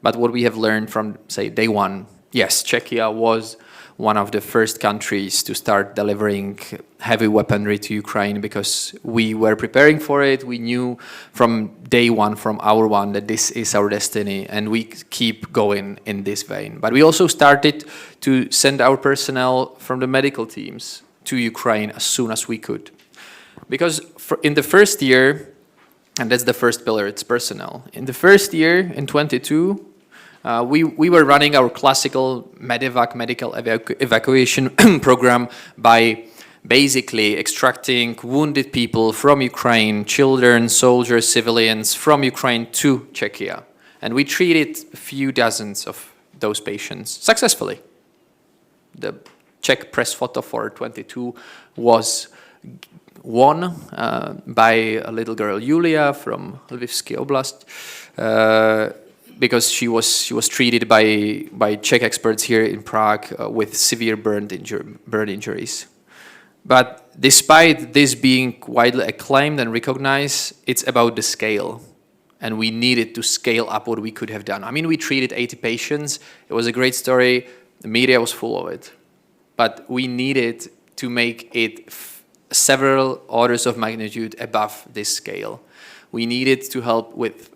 but what we have learned from, say, day one. Yes, Czechia was one of the first countries to start delivering heavy weaponry to Ukraine, because we were preparing for it. We knew from day one, from hour one, that this is our destiny, and we keep going in this vein. But we also started to send our personnel from the medical teams to Ukraine as soon as we could. Because in the first year, and that's the first pillar, it's personnel. In the first year, in 22, we were running our classical medevac, medical evacuation program, by basically extracting wounded people from Ukraine, children, soldiers, civilians, from Ukraine to Czechia. And we treated a few dozens of those patients successfully. The Czech press photo for 22 was won by a little girl, Yulia, from Lvivsky Oblast, because she was treated by Czech experts here in Prague with severe burn injuries. But despite this being widely acclaimed and recognized, it's about the scale. And we needed to scale up what we could have done. I mean, we treated 80 patients. It was a great story. The media was full of it. But we needed to make it several orders of magnitude above this scale. We needed to help with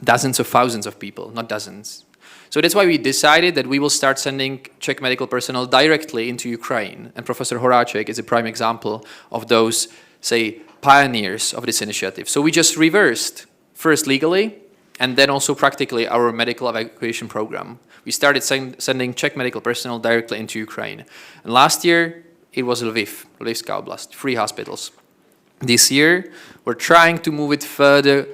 dozens of thousands of people, not dozens. So that's why we decided that we will start sending Czech medical personnel directly into Ukraine. And Professor Horáček is a prime example of those, say, pioneers of this initiative. So we just reversed, first legally, and then also practically our medical evacuation program. We started sending Czech medical personnel directly into Ukraine. And last year, it was Lvivská Oblast, 3 hospitals. This year, we're trying to move it further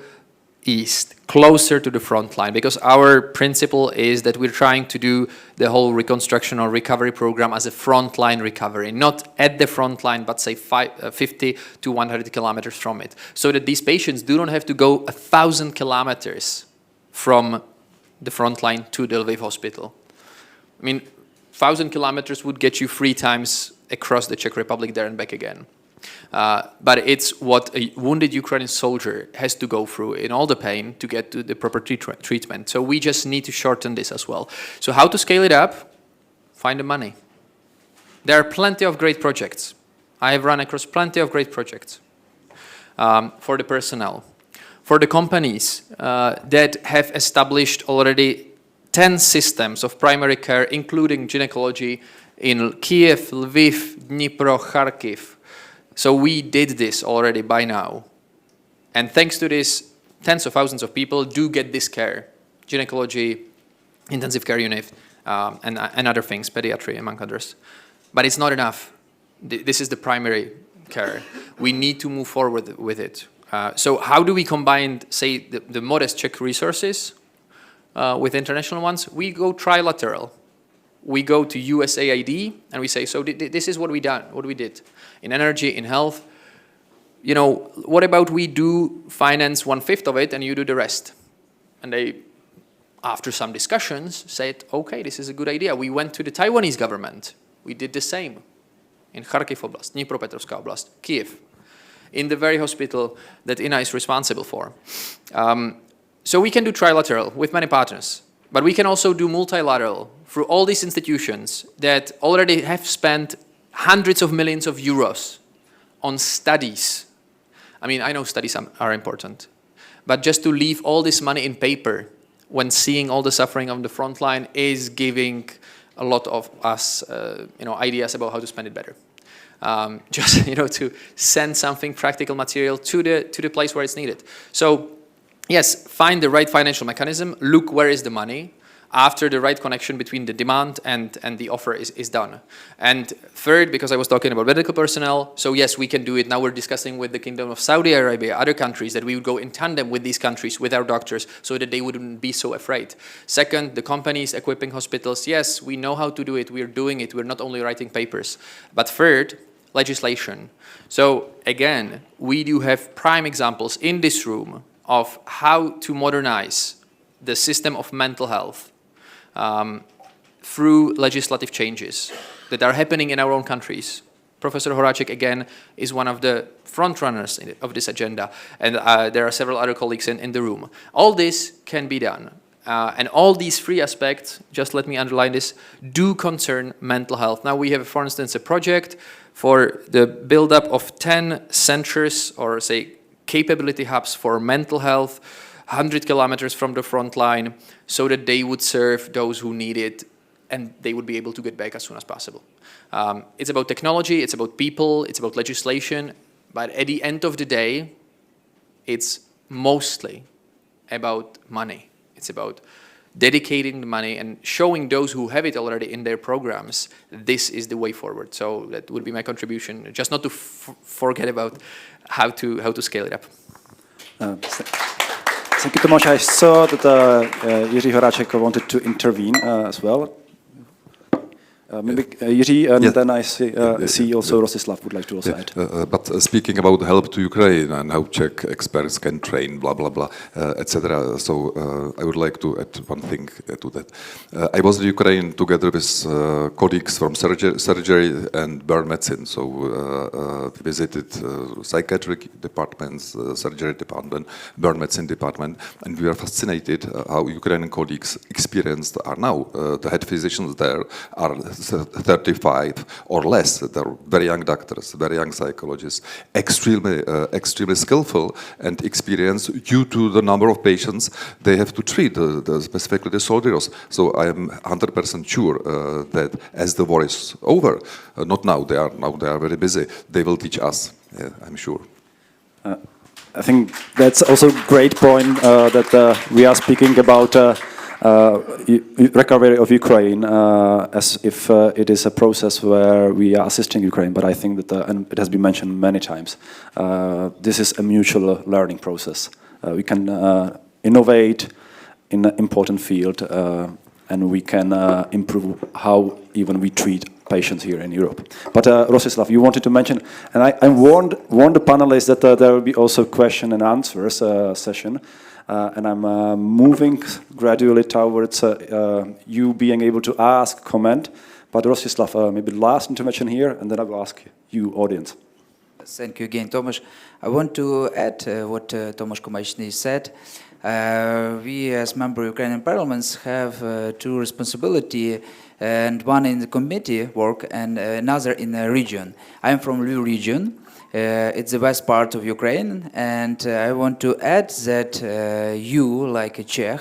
east, closer to the front line, because our principle is that we're trying to do the whole reconstruction or recovery program as a frontline recovery, not at the front line, but say 50 to 100 kilometers from it, so that these patients do not have to go 1,000 kilometers from the front line to the Lviv hospital. I mean, 1,000 kilometers would get you 3 times across the Czech Republic there and back again. But it's what a wounded Ukrainian soldier has to go through in all the pain to get to the proper treatment. So we just need to shorten this as well. So how to scale it up? Find the money. There are plenty of great projects. I have run across plenty of great projects for the personnel. For the companies that have established already 10 systems of primary care, including gynecology, in Kiev, Lviv, Dnipro, Kharkiv. So we did this already by now. And thanks to this, tens of thousands of people do get this care. Gynecology, intensive care unit, and other things, pediatry among others. But it's not enough. This is the primary care. We need to move forward with it. So how do we combine, say, the modest Czech resources with international ones? We go trilateral. We go to USAID and we say, so this is what we did in energy, in health. You know, what about we do finance 1/5 of it and you do the rest? And they, after some discussions, said, okay, this is a good idea. We went to the Taiwanese government. We did the same in Kharkiv Oblast, Dnipropetrovská Oblast, Kiev, in the very hospital that INA is responsible for. So we can do trilateral with many partners, but we can also do multilateral through all these institutions that already have spent hundreds of millions of euros on studies. I mean, I know studies are important, but just to leave all this money in paper when seeing all the suffering on the front line is giving a lot of us, ideas about how to spend it better. Just, to send something practical material to the place where it's needed. So, yes, find the right financial mechanism, look where is the money, after the right connection between the demand and the offer is done. And third, because I was talking about medical personnel, so yes, we can do it. Now we're discussing with the Kingdom of Saudi Arabia, other countries, that we would go in tandem with these countries, with our doctors, so that they wouldn't be so afraid. Second, the companies equipping hospitals, yes, we know how to do it, we're doing it, we're not only writing papers. But third, legislation. So again, we do have prime examples in this room of how to modernize the system of mental health through legislative changes that are happening in our own countries. Professor Horáček, again, is one of the front runners of this agenda, and there are several other colleagues in the room. All this can be done, and all these 3 aspects, just let me underline this, do concern mental health. Now we have, for instance, a project for the build-up of 10 centers, or say capability hubs for mental health, 100 kilometers from the front line, so that they would serve those who need it and they would be able to get back as soon as possible. It's about technology, it's about people, it's about legislation, but at the end of the day, it's mostly about money. It's about dedicating the money and showing those who have it already in their programs, this is the way forward. So that would be my contribution, just not to forget about how to scale it up. Thank you so much. I saw that Jiří Horáček wanted to intervene as well. Maybe Jiří, and Yeah. then I see also Rostislav would like to also add. But speaking about help to Ukraine and how Czech experts can train, blah blah blah, etc. So I would like to add one thing to that. I was in Ukraine together with colleagues from surgery and burn medicine. So we visited psychiatric departments, surgery department, burn medicine department, and we were fascinated how Ukrainian colleagues experienced are now. The head physicians there are 35 or less. They're very young doctors, very young psychologists, extremely skillful and experienced due to the number of patients they have to treat, specifically the soldiers. So I am 100% sure that as the war is over, not now, they are very busy, they will teach us, I'm sure. I think that's also a great point that we are speaking about recovery of Ukraine as if it is a process where we are assisting Ukraine, but I think that, and it has been mentioned many times, this is a mutual learning process. We can innovate in an important field and we can improve how even we treat patients here in Europe. But Rostislav, you wanted to mention, and I warned the panelists that there will be also question and answers session. And I'm moving gradually towards you being able to ask, comment. But Rostislav, maybe last intervention here, and then I will ask you, audience. Thank you again, Tomasz. I want to add what Tomasz Komajny said. We, as member of Ukrainian parliaments, have two responsibility, and one in the committee work and another in the region. I'm from Lviv region. It's the west part of Ukraine, and I want to add that you, like a Czech,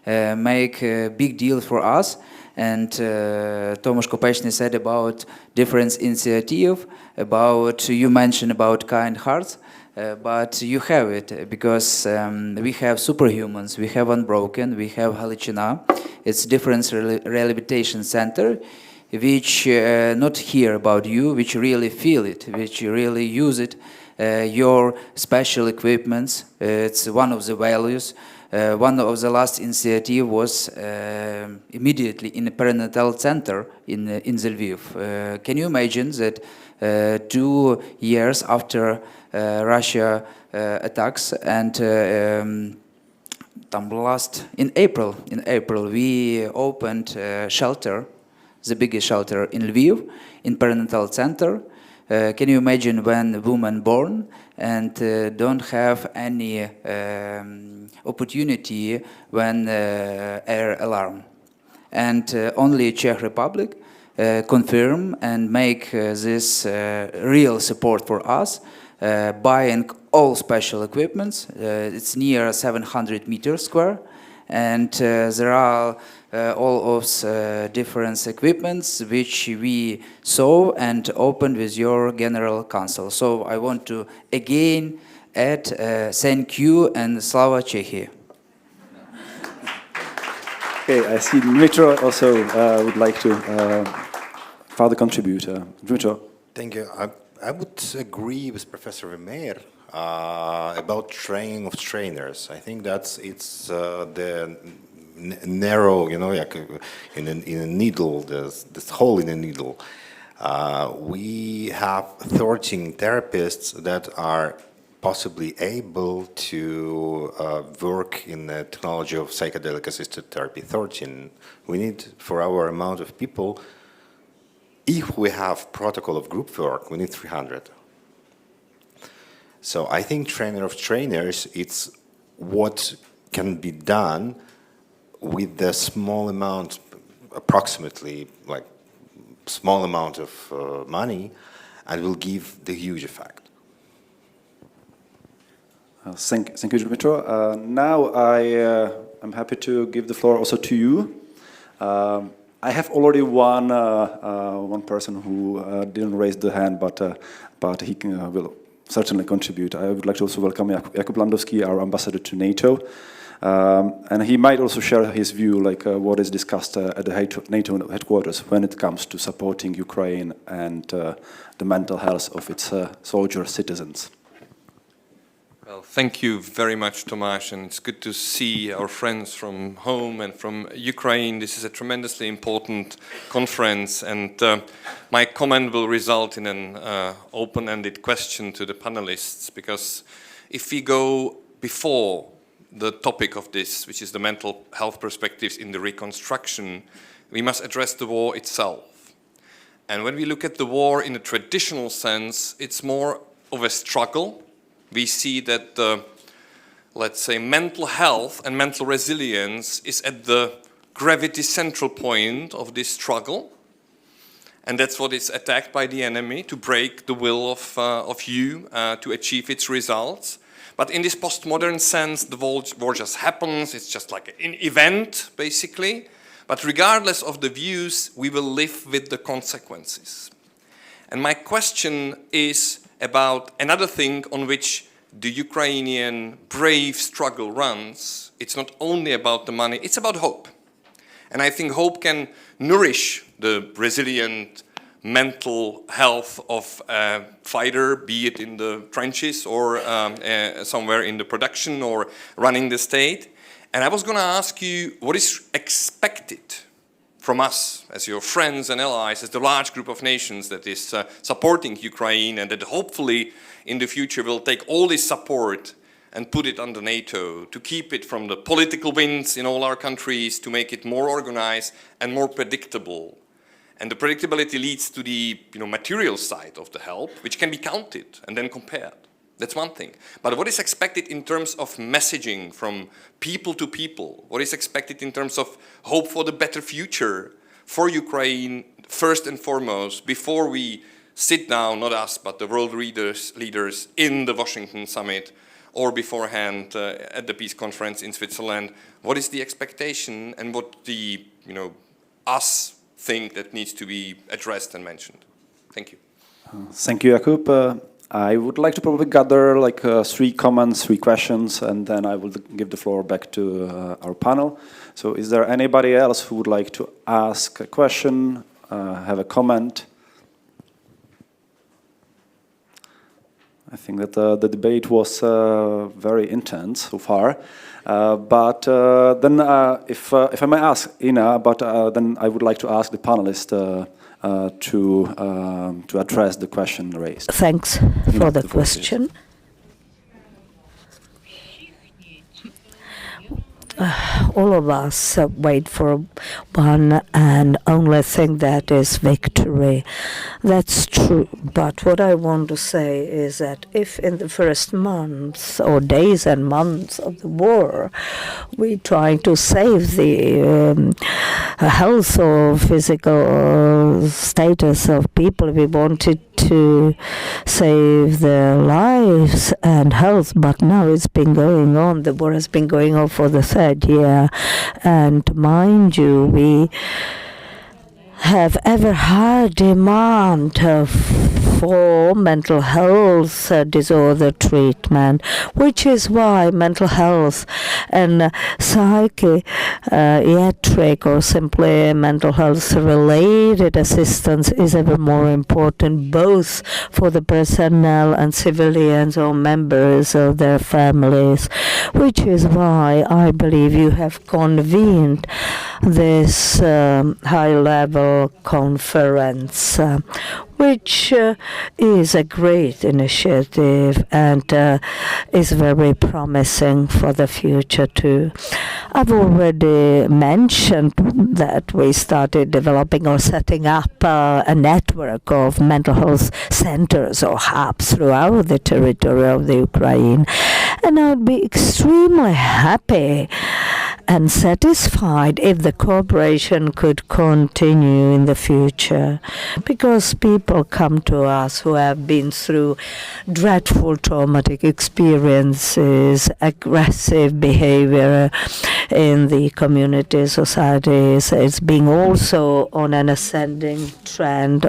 make a big deal for us. And Tomasz Kopechny said about different initiative, about you mentioned about kind hearts, but you have it because we have superhumans, we have Unbroken, we have Halichina. It's different rehabilitation center, which not hear about you, which really feel it, which really use it, your special equipments. It's one of the values. One of the last initiative was immediately in the perinatal center in Lviv. Can you imagine that 2 years after Russia attacks and in April we opened shelter, the biggest shelter in Lviv, in perinatal center. Can you imagine when a woman born and don't have any opportunity when air alarm? And only Czech Republic confirm and make this real support for us, buying all special equipments. It's near 700 meters square, and there are all of different equipments which we saw and opened with your General Council. So I want to again add thank you and Slava Czechia. Okay, I see Dmytro also would like to further contribute. Dmytro. Thank you. I would agree with Professor Vermeer about training of trainers. I think it's the narrow, like in a needle, this hole in a needle. We have 13 therapists that are possibly able to work in the technology of psychedelic assisted therapy. 13. We need, for our amount of people, if we have protocol of group work, we need 300. So I think trainer of trainers, it's what can be done with the small amount, approximately like small amount of money, and will give the huge effect. Thank you, Dmytro. Now I'm happy to give the floor also to you. I have already one person who didn't raise the hand, but he will certainly contribute. I would like to also welcome Jakub Landowski, our ambassador to NATO, and he might also share his view, like what is discussed at the NATO headquarters when it comes to supporting Ukraine and the mental health of its soldier citizens. Well, thank you very much, Tomáš, and it's good to see our friends from home and from Ukraine. This is a tremendously important conference, and my comment will result in an open-ended question to the panelists, because if we go before the topic of this, which is the mental health perspectives in the reconstruction, we must address the war itself. And when we look at the war in a traditional sense, it's more of a struggle. We see that, let's say, mental health and mental resilience is at the gravity central point of this struggle. And that's what is attacked by the enemy, to break the will of you to achieve its results. But in this postmodern sense, the war just happens. It's just like an event, basically. But regardless of the views, we will live with the consequences. And my question is about another thing on which the Ukrainian brave struggle runs. It's not only about the money, it's about hope. And I think hope can nourish the resilient mental health of a fighter, be it in the trenches or somewhere in the production or running the state. And I was going to ask you, what is expected from us as your friends and allies, as the large group of nations that is supporting Ukraine, and that hopefully in the future will take all this support and put it under NATO to keep it from the political winds in all our countries, to make it more organized and more predictable. And the predictability leads to the material side of the help, which can be counted and then compared. That's one thing. But what is expected in terms of messaging from people to people? What is expected in terms of hope for the better future for Ukraine, first and foremost, before we sit down, not us, but the world leaders in the Washington summit or beforehand at the peace conference in Switzerland? What is the expectation, and what the us think that needs to be addressed and mentioned? Thank you. Thank you, Jakub. I would like to probably gather like 3 comments, 3 questions, and then I will give the floor back to our panel. So is there anybody else who would like to ask a question, have a comment? I think that the debate was very intense so far. But then if I may ask Ina, but then I would like to ask the panelists to address the question raised. Thanks for the question. All of us wait for one and only thing, that is victory. That's true. But what I want to say is that if in the first months or days and months of the war we try to save the health or physical status of people, we wanted to save their lives and health, but now it's been going on. The war has been going on for the 3rd year, and mind you, we have ever higher demand for mental health disorder treatment, which is why mental health and psychiatric or simply mental health related assistance is ever more important, both for the personnel and civilians or members of their families, which is why I believe you have convened this high-level conference, which is a great initiative and is very promising for the future too. I've already mentioned that we started developing or setting up a network of mental health centers or hubs throughout the territory of the Ukraine, and I would be extremely happy and satisfied if the cooperation could continue in the future, because people come to us who have been through dreadful traumatic experiences, aggressive behavior in the community, societies. It's being also on an ascending trend,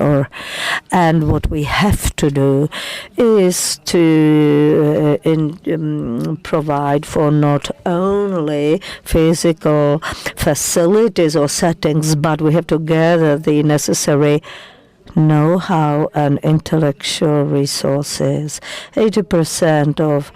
and what we have to do is to provide for not only physical facilities or settings, but we have to gather the necessary know-how and intellectual resources. 80% of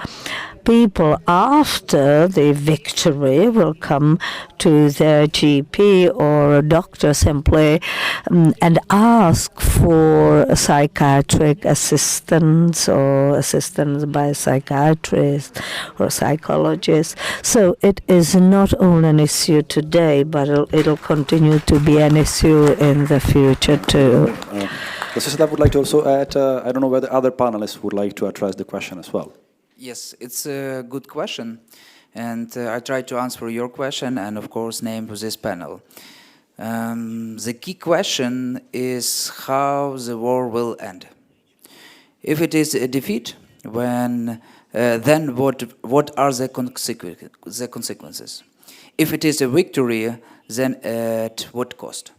people after the victory will come to their GP or a doctor simply and ask for psychiatric assistance or assistance by a psychiatrist or psychologist. So it is not only an issue today, but it'll continue to be an issue in the future too. I would like to also add, I don't know whether other panelists would like to address the question as well. Yes, it's a good question, and I try to answer your question and of course name for this panel. The key question is how the war will end. If it is a defeat, then what are the consequences? If it is a victory, then at what cost?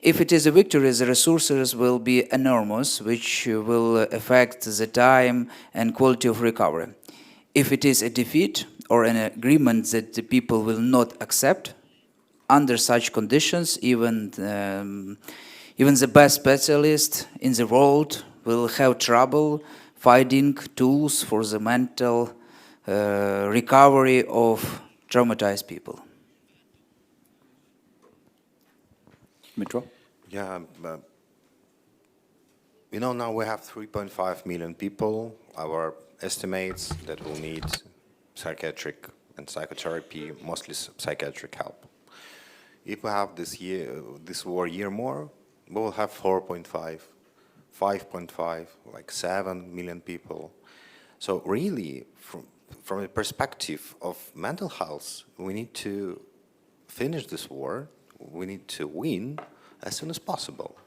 If it is a victory, the resources will be enormous, which will affect the time and quality of recovery. If it is a defeat or an agreement that the people will not accept, under such conditions, even the best specialists in the world will have trouble finding tools for the mental recovery of traumatized people. Mitro? Yeah, now we have 3.5 million people. Our estimates that will need psychiatric and psychotherapy, mostly psychiatric help. If we have this war year more, we will have 4.5, 5.5, like 7 million people. So really, from the perspective of mental health, we need to finish this war. We need to win as soon as possible.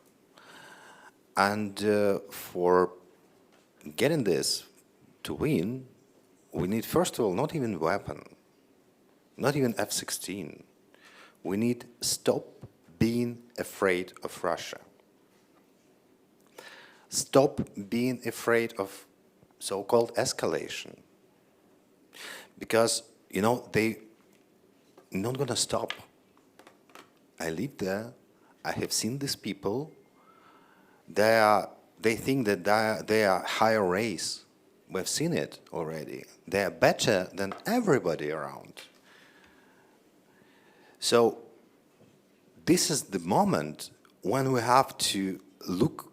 And for getting this to win, we need, first of all, not even weapon, not even F-16. We need stop being afraid of Russia. Stop being afraid of so-called escalation. Because, they not gonna stop. I live there. I have seen these people. They think that they are higher race. We've seen it already. They are better than everybody around. So this is the moment when we have to look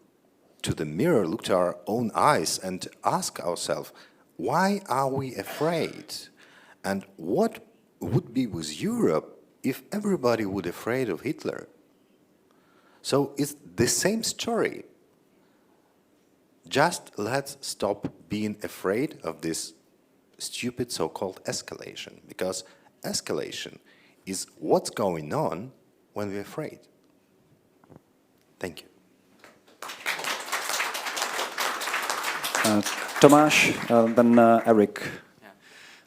to the mirror, look to our own eyes and ask ourselves, why are we afraid? And what would be with Europe if everybody would be afraid of Hitler? So it's the same story. Just let's stop being afraid of this stupid so-called escalation, because escalation is what's going on when we're afraid. Thank you. Tomáš, then Eric.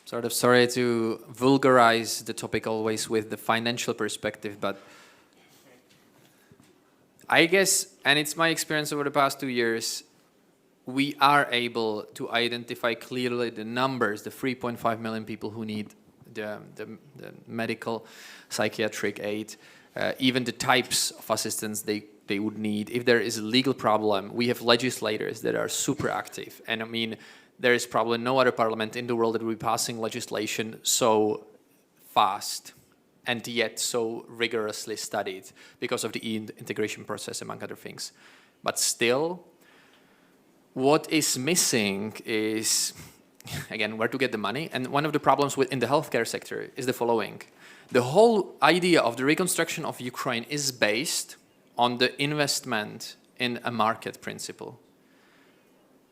Sort of sorry to vulgarize the topic always with the financial perspective, but I guess, and it's my experience over the past 2 years, we are able to identify clearly the numbers, the 3.5 million people who need the medical psychiatric aid, even the types of assistance they would need. If there is a legal problem, we have legislators that are super active. And I mean, there is probably no other parliament in the world that will be passing legislation so fast and yet so rigorously studied because of the integration process, among other things. But still, what is missing is, again, where to get the money. And one of the problems in the healthcare sector is the following. The whole idea of the reconstruction of Ukraine is based on the investment in a market principle.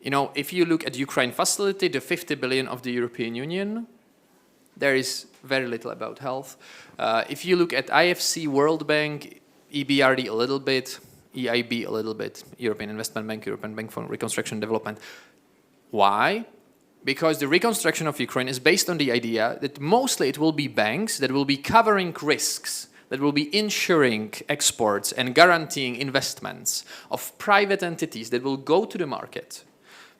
If you look at Ukraine facility, the 50 billion of the European Union, there is very little about health. If you look at IFC, World Bank, EBRD a little bit, EIB a little bit, European Investment Bank, European Bank for Reconstruction and Development. Why? Because the reconstruction of Ukraine is based on the idea that mostly it will be banks that will be covering risks, that will be insuring exports and guaranteeing investments of private entities that will go to the market,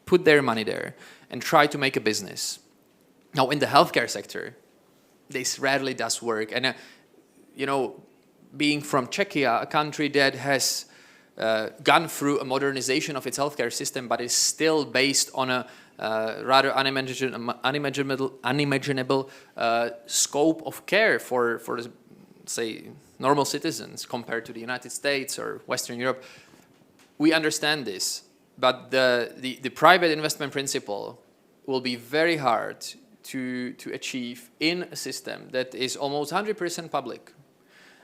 put their money there, and try to make a business. Now, in the healthcare sector, this rarely does work. And, being from Czechia, a country that has gone through a modernization of its healthcare system, but is still based on a rather unimaginable scope of care for say, normal citizens compared to the United States or Western Europe. We understand this, but the private investment principle will be very hard to achieve in a system that is almost 100% public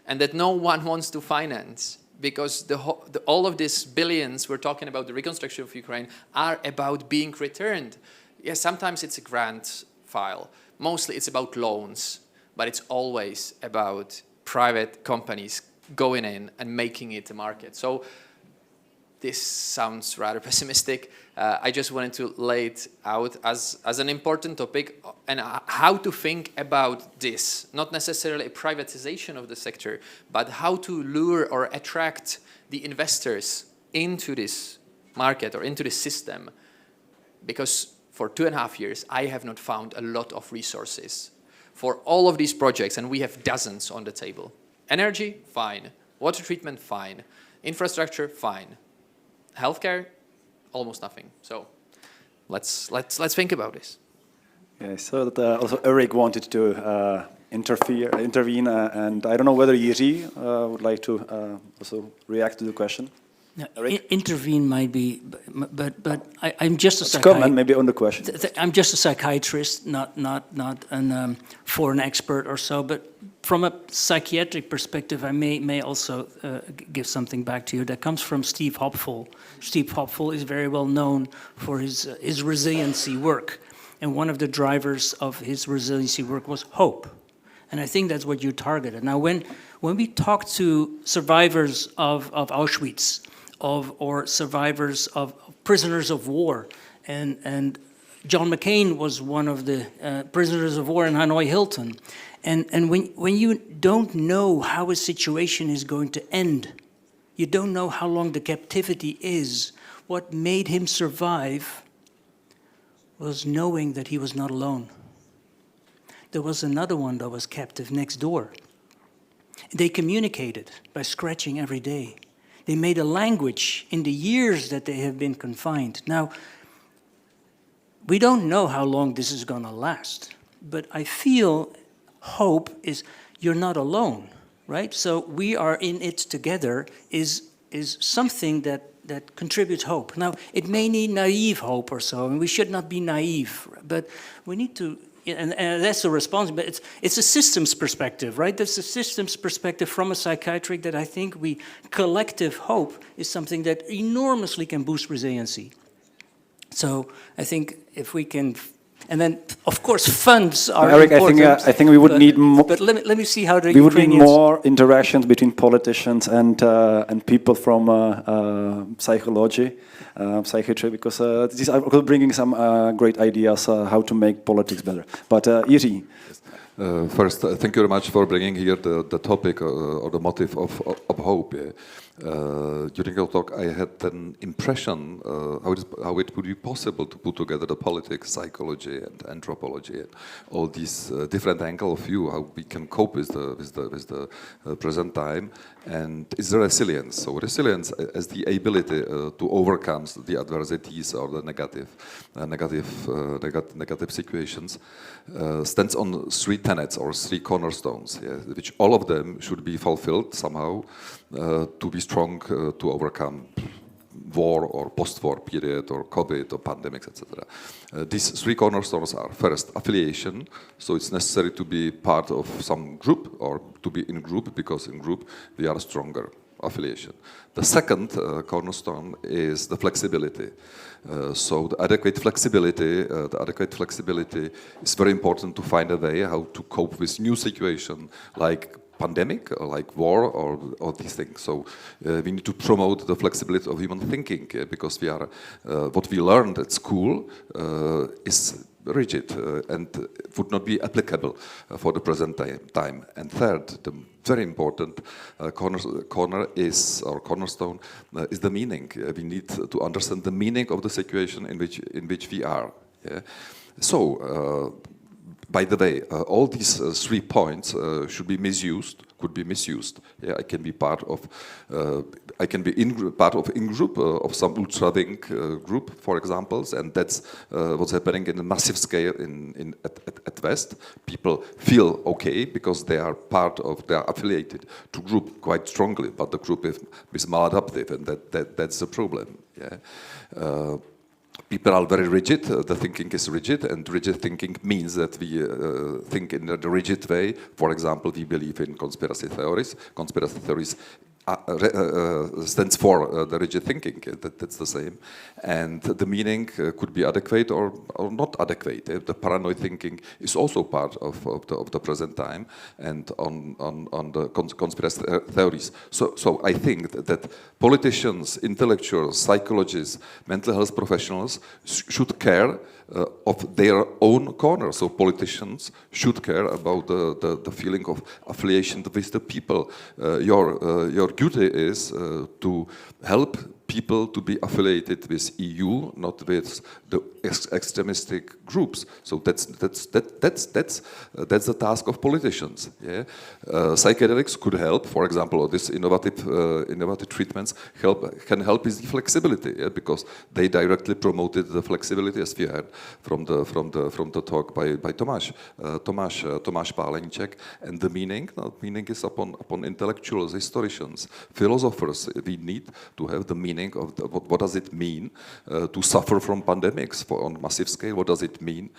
and that no one wants to finance, because all of these billions we're talking about, the reconstruction of Ukraine, are about being returned. Yes, sometimes it's a grant file. Mostly it's about loans, but it's always about private companies going in and making it a market. So this sounds rather pessimistic. I just wanted to lay it out as an important topic and how to think about this. Not necessarily a privatization of the sector, but how to lure or attract the investors into this market or into this system. Because for 2.5 years, I have not found a lot of resources for all of these projects, and we have dozens on the table. Energy, fine. Water treatment, fine. Infrastructure, fine. Healthcare, almost nothing. So let's think about this. Yeah, so that also Eric wanted to intervene, and I don't know whether Jiří would like to also react to the question. Now, intervene might be, but I'm just a psychiatrist. Comment maybe on the question. I'm just a psychiatrist, not a foreign expert or so. But from a psychiatric perspective, I may also give something back to you that comes from Steve Hopful. Steve Hopful is very well known for his resiliency work, and one of the drivers of his resiliency work was hope. And I think that's what you targeted. Now, when we talk to survivors of Auschwitz, or survivors of prisoners of war, and John McCain was one of the prisoners of war in Hanoi Hilton, and when you don't know how a situation is going to end, you don't know how long the captivity is, what made him survive was knowing that he was not alone. There was another one that was captive next door. They communicated by scratching every day. They made a language in the years that they have been confined. Now, we don't know how long this is going to last, but I feel hope is you're not alone, right? So we are in it together is something that contributes hope. Now, it may need naive hope or so, and we should not be naive, but we need to. And that's a response, but it's a systems perspective, right? That's a systems perspective from a psychiatric that I think collective hope is something that enormously can boost resiliency. So I think if we can, and then of course funds are Eric, important. I think we would need more. But let me see how the we would need more interactions between politicians and people from psychology. Psychiatry, because these are bringing some great ideas how to make politics better. But Jiří. First, thank you very much for bringing here the topic or the motive of hope. Yeah. During your talk, I had an impression how it would be possible to put together the politics, psychology, and anthropology, and all these different angles of view, how we can cope with the present time, and it's the resilience. So resilience as the ability to overcome the adversities or the negative situations stands on 3 tenets or 3 cornerstones, yeah, which all of them should be fulfilled somehow to be strong to overcome war or post-war period or COVID or pandemics, etc. These 3 cornerstones are: first, affiliation, so it's necessary to be part of some group or to be in group, because in group we are stronger. Affiliation. The second cornerstone is the flexibility. So the adequate flexibility is very important to find a way how to cope with new situation like pandemic, or like war, or these things. So we need to promote the flexibility of human thinking, because we are what we learned at school is rigid and would not be applicable for the present time. And third, the very important cornerstone is the meaning. We need to understand the meaning of the situation in which we are. Yeah? So By the way, all these 3 points should be misused. Could be misused. Yeah, I can be part of. I can be part of in-group of some ultra-wing group, for examples, and that's what's happening in a massive scale at West. People feel okay because they are they are affiliated to group quite strongly, but the group is maladaptive, and that's the problem. Yeah. People are very rigid, the thinking is rigid, and rigid thinking means that we think in a rigid way. For example, we believe in conspiracy theories. Conspiracy theories stands for the rigid thinking, that's the same. And the meaning could be adequate or not adequate. The paranoid thinking is also part of the present time and on the conspiracy theories. So I think that politicians, intellectuals, psychologists, mental health professionals should care of their own corner. So politicians should care about the feeling of affiliation with the people. Your duty is to help people to be affiliated with EU, not with the extremistic groups. So that's the task of politicians. Yeah, psychedelics could help. For example, this innovative treatments can help with the flexibility, yeah, because they directly promoted the flexibility, as we heard from the talk by Tomáš Páleníček. And the meaning is upon intellectuals, historians, philosophers. We need to have the meaning of what does it mean to suffer from pandemics on massive scale. What does it mean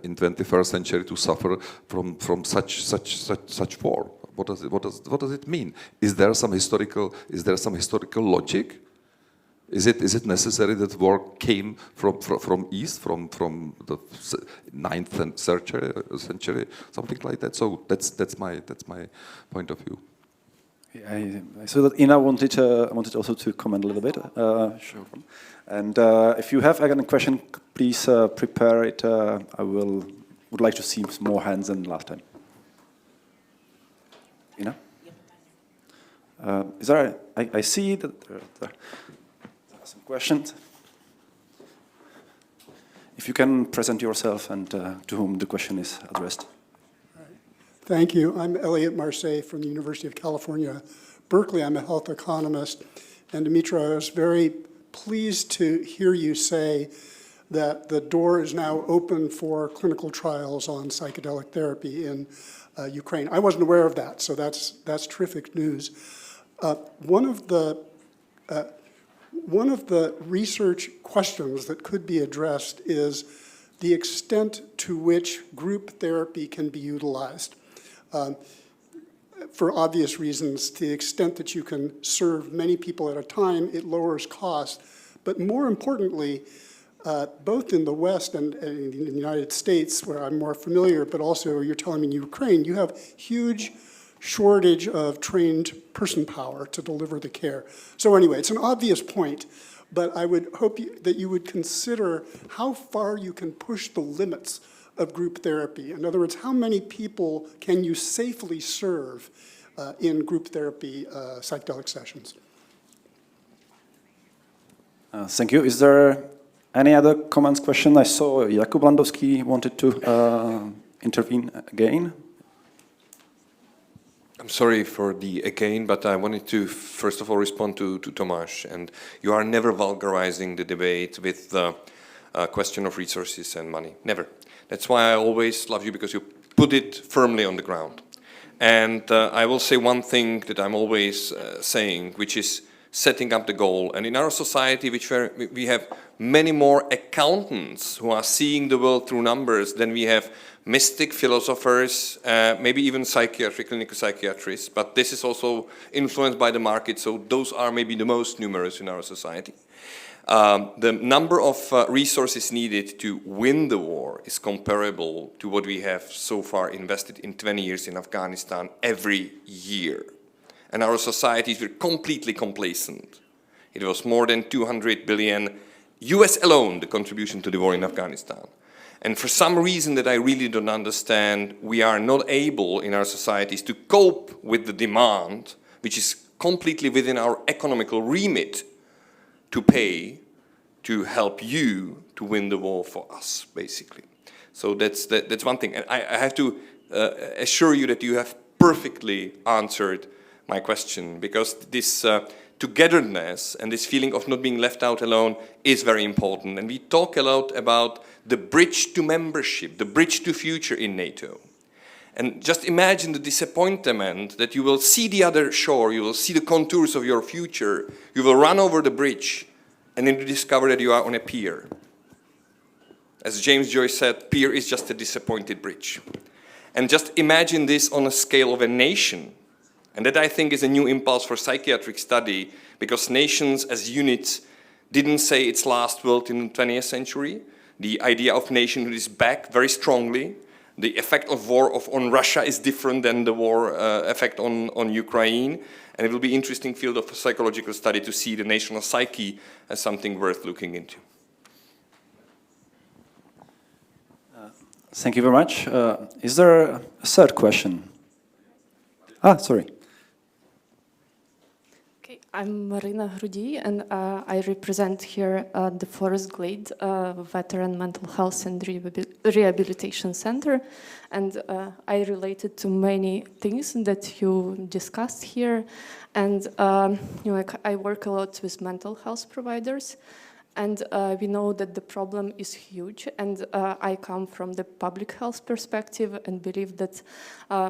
in 21st century to suffer from such war? What does it mean? Is there some historical logic? Is it necessary that war came from east, from the 9th century, something like that? So that's my point of view. I saw that Ina wanted also to comment a little bit. Sure. And if you have a question, please prepare it. I would like to see more hands than last time. Ina? Is there? I see that there are some questions. If you can present yourself and to whom the question is addressed. Thank you. I'm Elliot Marseille from the University of California, Berkeley. I'm a health economist. And Dimitra, I was very pleased to hear you say that the door is now open for clinical trials on psychedelic therapy in Ukraine. I wasn't aware of that, so that's terrific news. One of the research questions that could be addressed is the extent to which group therapy can be utilized. For obvious reasons, to the extent that you can serve many people at a time, it lowers cost. But more importantly, both in the West and in the United States, where I'm more familiar, but also you're telling me in Ukraine, you have huge shortage of trained person power to deliver the care. So anyway, it's an obvious point, but I would hope that you would consider how far you can push the limits of group therapy. In other words, how many people can you safely serve in group therapy psychedelic sessions? Thank you. Is there any other comments, question? I saw Jakub Landowski wanted to intervene again. I'm sorry for the again, but I wanted to first of all respond to Tomáš. And you are never vulgarizing the debate with the question of resources and money. Never. That's why I always love you, because you put it firmly on the ground. And I will say one thing that I'm always saying, which is setting up the goal. And in our society, we have many more accountants who are seeing the world through numbers than we have mystic philosophers, maybe even clinical psychiatrists. But this is also influenced by the market, so those are maybe the most numerous in our society. The number of resources needed to win the war is comparable to what we have so far invested in 20 years in Afghanistan every year. And our societies were completely complacent. It was more than 200 billion US alone, the contribution to the war in Afghanistan. And for some reason that I really don't understand, we are not able in our societies to cope with the demand, which is completely within our economical remit, to pay to help you to win the war for us, basically. So that's one thing. And I have to assure you that you have perfectly answered my question, because this togetherness and this feeling of not being left out alone is very important. And we talk a lot about the bridge to membership, the bridge to future in NATO. And just imagine the disappointment that you will see the other shore, you will see the contours of your future, you will run over the bridge, and then you discover that you are on a pier. As James Joyce said, pier is just a disappointed bridge. And just imagine this on a scale of a nation. And that, I think, is a new impulse for psychiatric study, because nations as units didn't say its last word in the 20th century. The idea of nationhood is back very strongly. The effect of war on Russia is different than the war effect on Ukraine. And it will be an interesting field of psychological study to see the national psyche as something worth looking into. Thank you very much. Is there a third question? Sorry. Okay, I'm Marina Hrudi, and I represent here the Forest Glade Veteran Mental Health and Rehabilitation Center. And I related to many things that you discussed here. And I work a lot with mental health providers. And we know that the problem is huge, and I come from the public health perspective and believe that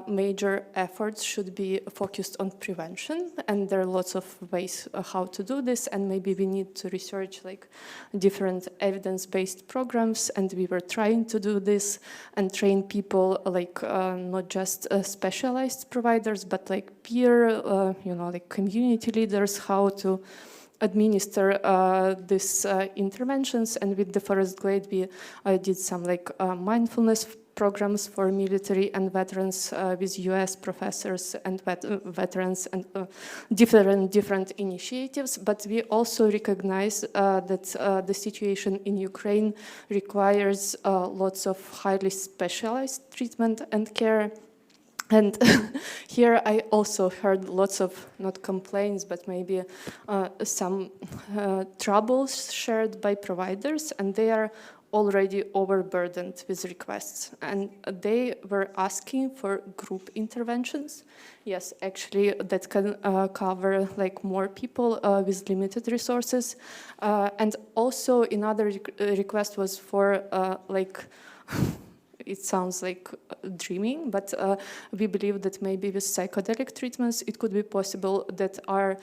major efforts should be focused on prevention, and there are lots of ways how to do this, and maybe we need to research like different evidence-based programs, and we were trying to do this and train people like not just specialized providers, but like peer, like community leaders, how to administer these interventions. And with the Forest Glade, we did some like mindfulness programs for military and veterans with US professors and veterans, and different initiatives. But we also recognize that the situation in Ukraine requires lots of highly specialized treatment and care. And here I also heard lots of, not complaints, but maybe some troubles shared by providers, and they are already overburdened with requests. And they were asking for group interventions. Yes, actually, that can cover like more people with limited resources. And also another request was for like, it sounds like dreaming, but we believe that maybe with psychedelic treatments, it could be possible that are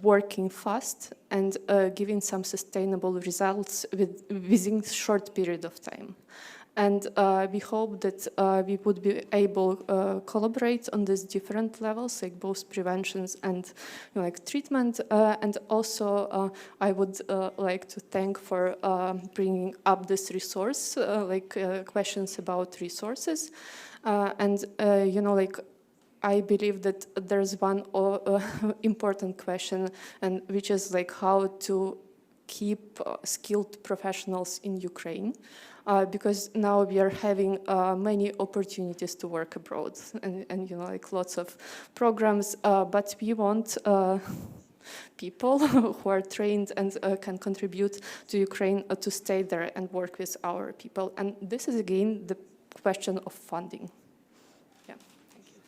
working fast and giving some sustainable results within a short period of time. And we hope that we would be able to collaborate on these different levels, like both preventions and like treatment. And also, I would like to thank for bringing up this resource, questions about resources. And like I believe that there's one important question, and which is like how to keep skilled professionals in Ukraine. Because now we are having many opportunities to work abroad, and like lots of programs, but we want people who are trained and can contribute to Ukraine to stay there and work with our people. And this is again the question of funding. Yeah, thank you.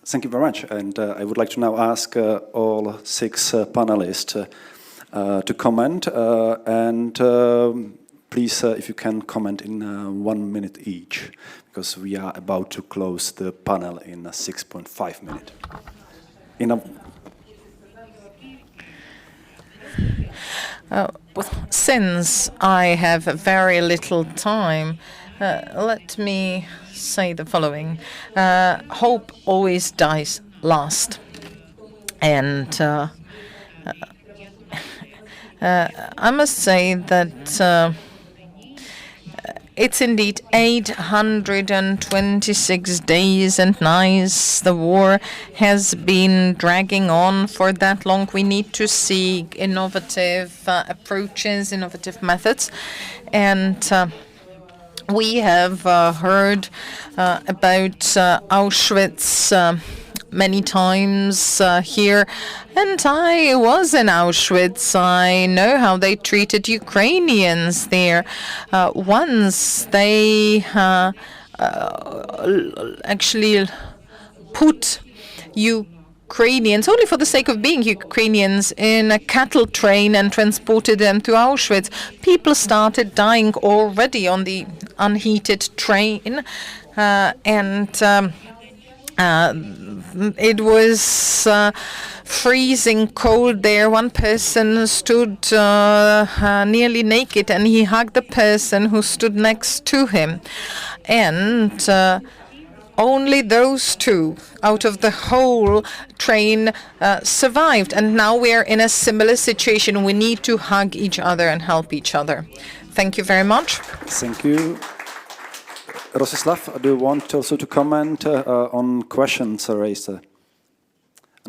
Thank you very much. And I would like to now ask all 6 panelists to comment please, if you can comment in 1 minute each, because we are about to close the panel in 6.5 minutes. Since I have very little time, let me say the following. Hope always dies last. And I must say that it's indeed 826 days and nights. The war has been dragging on for that long. We need to see innovative approaches, innovative methods. And we have heard about Auschwitz many times here, and I was in Auschwitz. I know how they treated Ukrainians there. Once they actually put Ukrainians, only for the sake of being Ukrainians, in a cattle train and transported them to Auschwitz. People started dying already on the unheated train, and it was freezing cold there. One person stood nearly naked, and he hugged the person who stood next to him. And only those two out of the whole train survived. And now we are in a similar situation. We need to hug each other and help each other. Thank you very much. Thank you. Rostislav, do you want also to comment on questions raised? And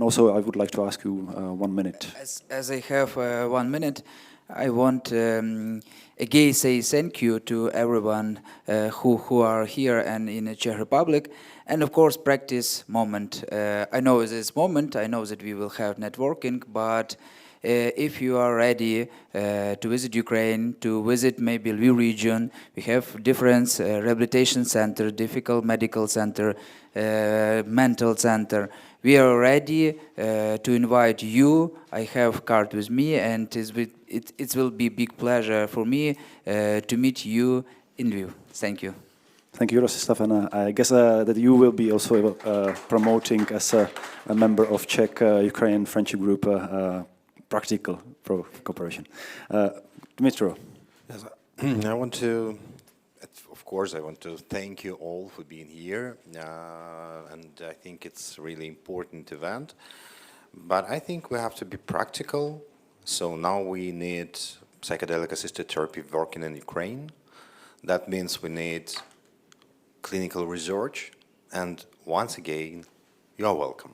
also, I would like to ask you 1 minute. As I have 1 minute, I want again say thank you to everyone who are here and in the Czech Republic, and of course practice moment. I know this moment, I know that we will have networking, but if you are ready to visit Ukraine, to visit maybe Lviv region, we have different rehabilitation center, difficult medical center, mental center. We are ready to invite you. I have card with me, and it will be big pleasure for me to meet you in Lviv. Thank you. Thank you, Rostislav, and I guess that you will be also promoting as a member of Czech-Ukrainian Friendship Group practical cooperation. Dmitro. Yes, I want to, of course, I want to thank you all for being here, and I think it's a really important event. But I think we have to be practical. So now we need psychedelic-assisted therapy working in Ukraine. That means we need clinical research, and once again, you are welcome.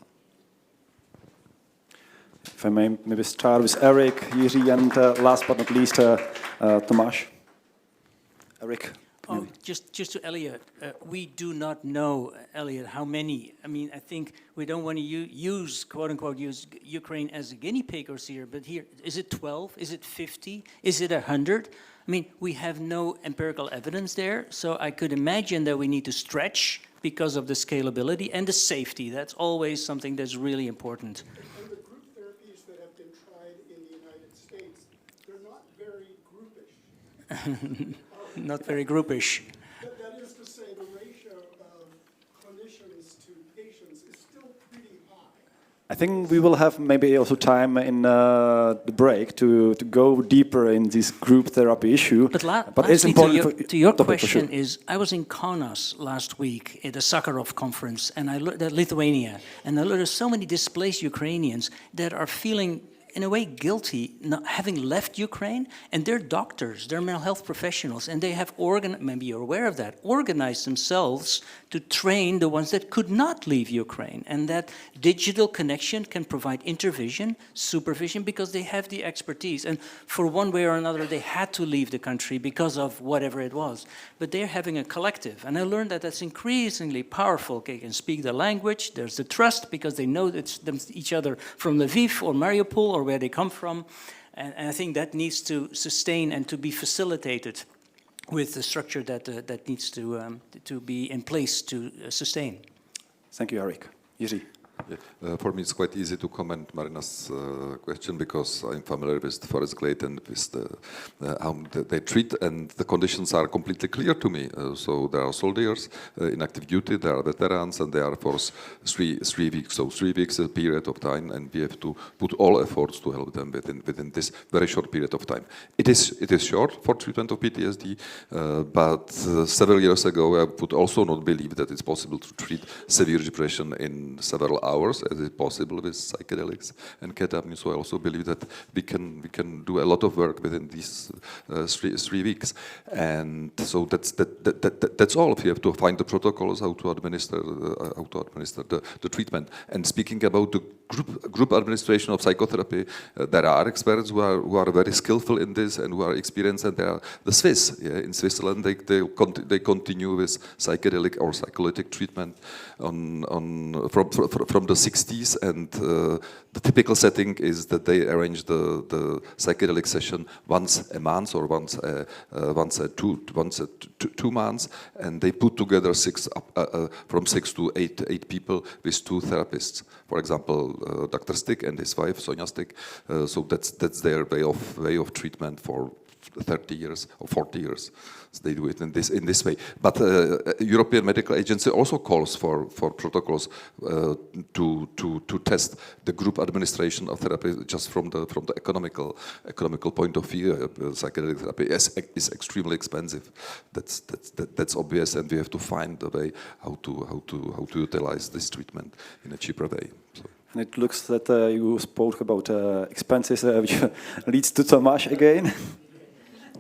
If I may maybe start with Eric, Jiří, and last but not least, Tomáš. Eric. Oh, just to Elliot, we do not know, Elliot, how many. I mean, I think we don't want to use, quote unquote, use Ukraine as a guinea pig or here, but here, is it 12? Is it 50? Is it 100? I mean, we have no empirical evidence there, so I could imagine that we need to stretch because of the scalability and the safety. That's always something that's really important. And the group therapies that have been tried in the United States, they're not very groupish. Not very groupish. That is to say, the ratio of clinicians to patients is still pretty high. I think we will have maybe also time in the break to go deeper in this group therapy issue. But it's important to your question is, I was in Kaunas last week at the Sakharov conference, and I looked at Lithuania, and I learned so many displaced Ukrainians that are feeling in a way guilty not having left Ukraine, and they're doctors, they're mental health professionals, and they have maybe you're aware of that, organized themselves to train the ones that could not leave Ukraine, and that digital connection can provide intervention, supervision, because they have the expertise, and for one way or another they had to leave the country because of whatever it was, but they're having a collective, and I learned that that's increasingly powerful. They can speak the language, there's the trust because they know each other from Lviv or Mariupol or where they come from, and I think that needs to sustain and to be facilitated with the structure that needs to be in place to sustain. Thank you, Eric. Jiří. For me, it's quite easy to comment Marina's question because I'm familiar with the forest glade and with how they treat, and the conditions are completely clear to me. So there are soldiers in active duty, there are veterans, and they are for 3 weeks. So 3 weeks is a period of time, and we have to put all efforts to help them within this very short period of time. It is short for treatment of PTSD, but several years ago I would also not believe that it's possible to treat severe depression in several hours, as is possible with psychedelics and ketamine. So I also believe that we can do a lot of work within these 3 weeks, and so that's all. We have to find the protocols how to administer the treatment. And speaking about the group administration of psychotherapy. There are experts who are very skillful in this and who are experienced, and there are the Swiss. Yeah, in Switzerland, they continue with psychedelic or psycholytic treatment from the 60s, and the typical setting is that they arrange the psychedelic session once a month or once a 2 months, and they put together from 6 to 8 people with 2 therapists. For example, Dr. Stick and his wife Sonja Stick. So that's their way of treatment for 30 years or 40 years. So they do it in this way. But European Medical Agency also calls for protocols to test the group administration of therapy just from the economical point of view. Psychedelic therapy is extremely expensive. That's obvious, and we have to find a way how to utilize this treatment in a cheaper way. So. And it looks that you spoke about expenses, which leads to Tomáš again.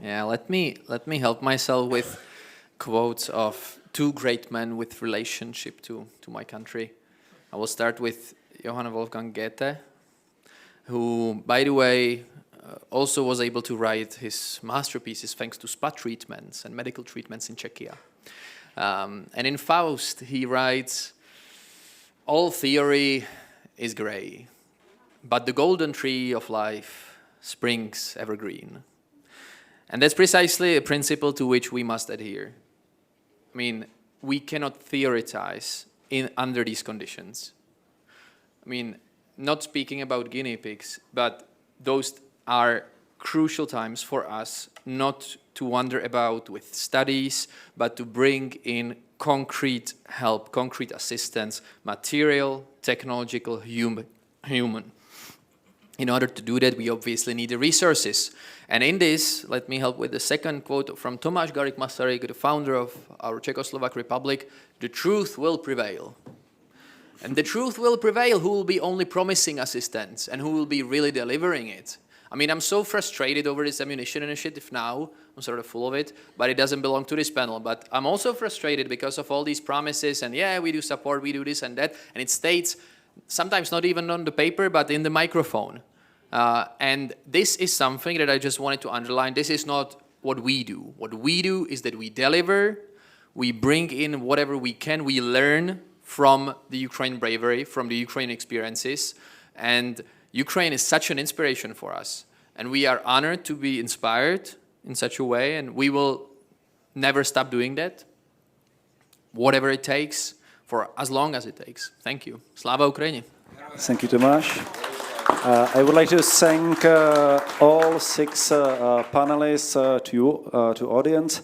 Yeah, let me help myself with quotes of 2 great men with relationship to my country. I will start with Johann Wolfgang Goethe, who, by the way, also was able to write his masterpieces thanks to spa treatments and medical treatments in Czechia. And in Faust, he writes, "All theory is grey, but the golden tree of life springs evergreen." And that's precisely a principle to which we must adhere. I mean, we cannot theorize under these conditions. I mean, not speaking about guinea pigs, but those are crucial times for us not to wonder about with studies, but to bring in concrete help, concrete assistance, material, technological, human. In order to do that, we obviously need the resources. And in this, let me help with the second quote from Tomáš Garrigue Masaryk, the founder of our Czechoslovak Republic: "The truth will prevail." And the truth will prevail who will be only promising assistance and who will be really delivering it. I mean, I'm so frustrated over this ammunition initiative now. I'm sort of full of it, but it doesn't belong to this panel. But I'm also frustrated because of all these promises and, yeah, we do support, we do this and that. And it states, sometimes not even on the paper, but in the microphone. And this is something that I just wanted to underline. This is not what we do. What we do is that we deliver, we bring in whatever we can, we learn from the Ukraine bravery, from the Ukraine experiences. And Ukraine is such an inspiration for us. And we are honored to be inspired in such a way. And we will never stop doing that, whatever it takes, for as long as it takes. Thank you. Slava Ukraini. Thank you, Tomáš. I would like to thank all 6 panelists, to you, to audience.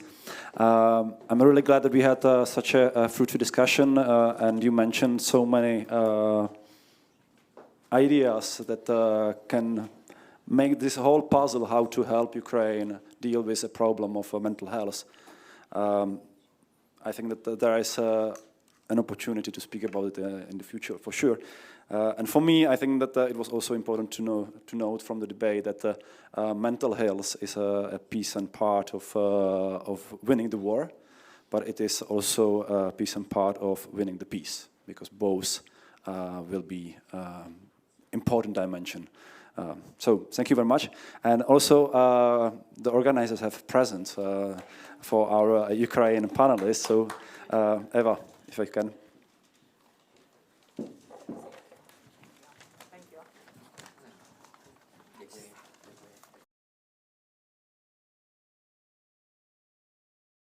I'm really glad that we had such a fruitful discussion, and you mentioned so many ideas that can make this whole puzzle how to help Ukraine deal with the problem of mental health. I think that there is an opportunity to speak about it in the future, for sure. And for me, I think that it was also important to note from the debate that mental health is a piece and part of winning the war, but it is also a piece and part of winning the peace, because both will be important dimension. So thank you very much. And also the organizers have presents for our Ukrainian panelists. So Eva, if I can.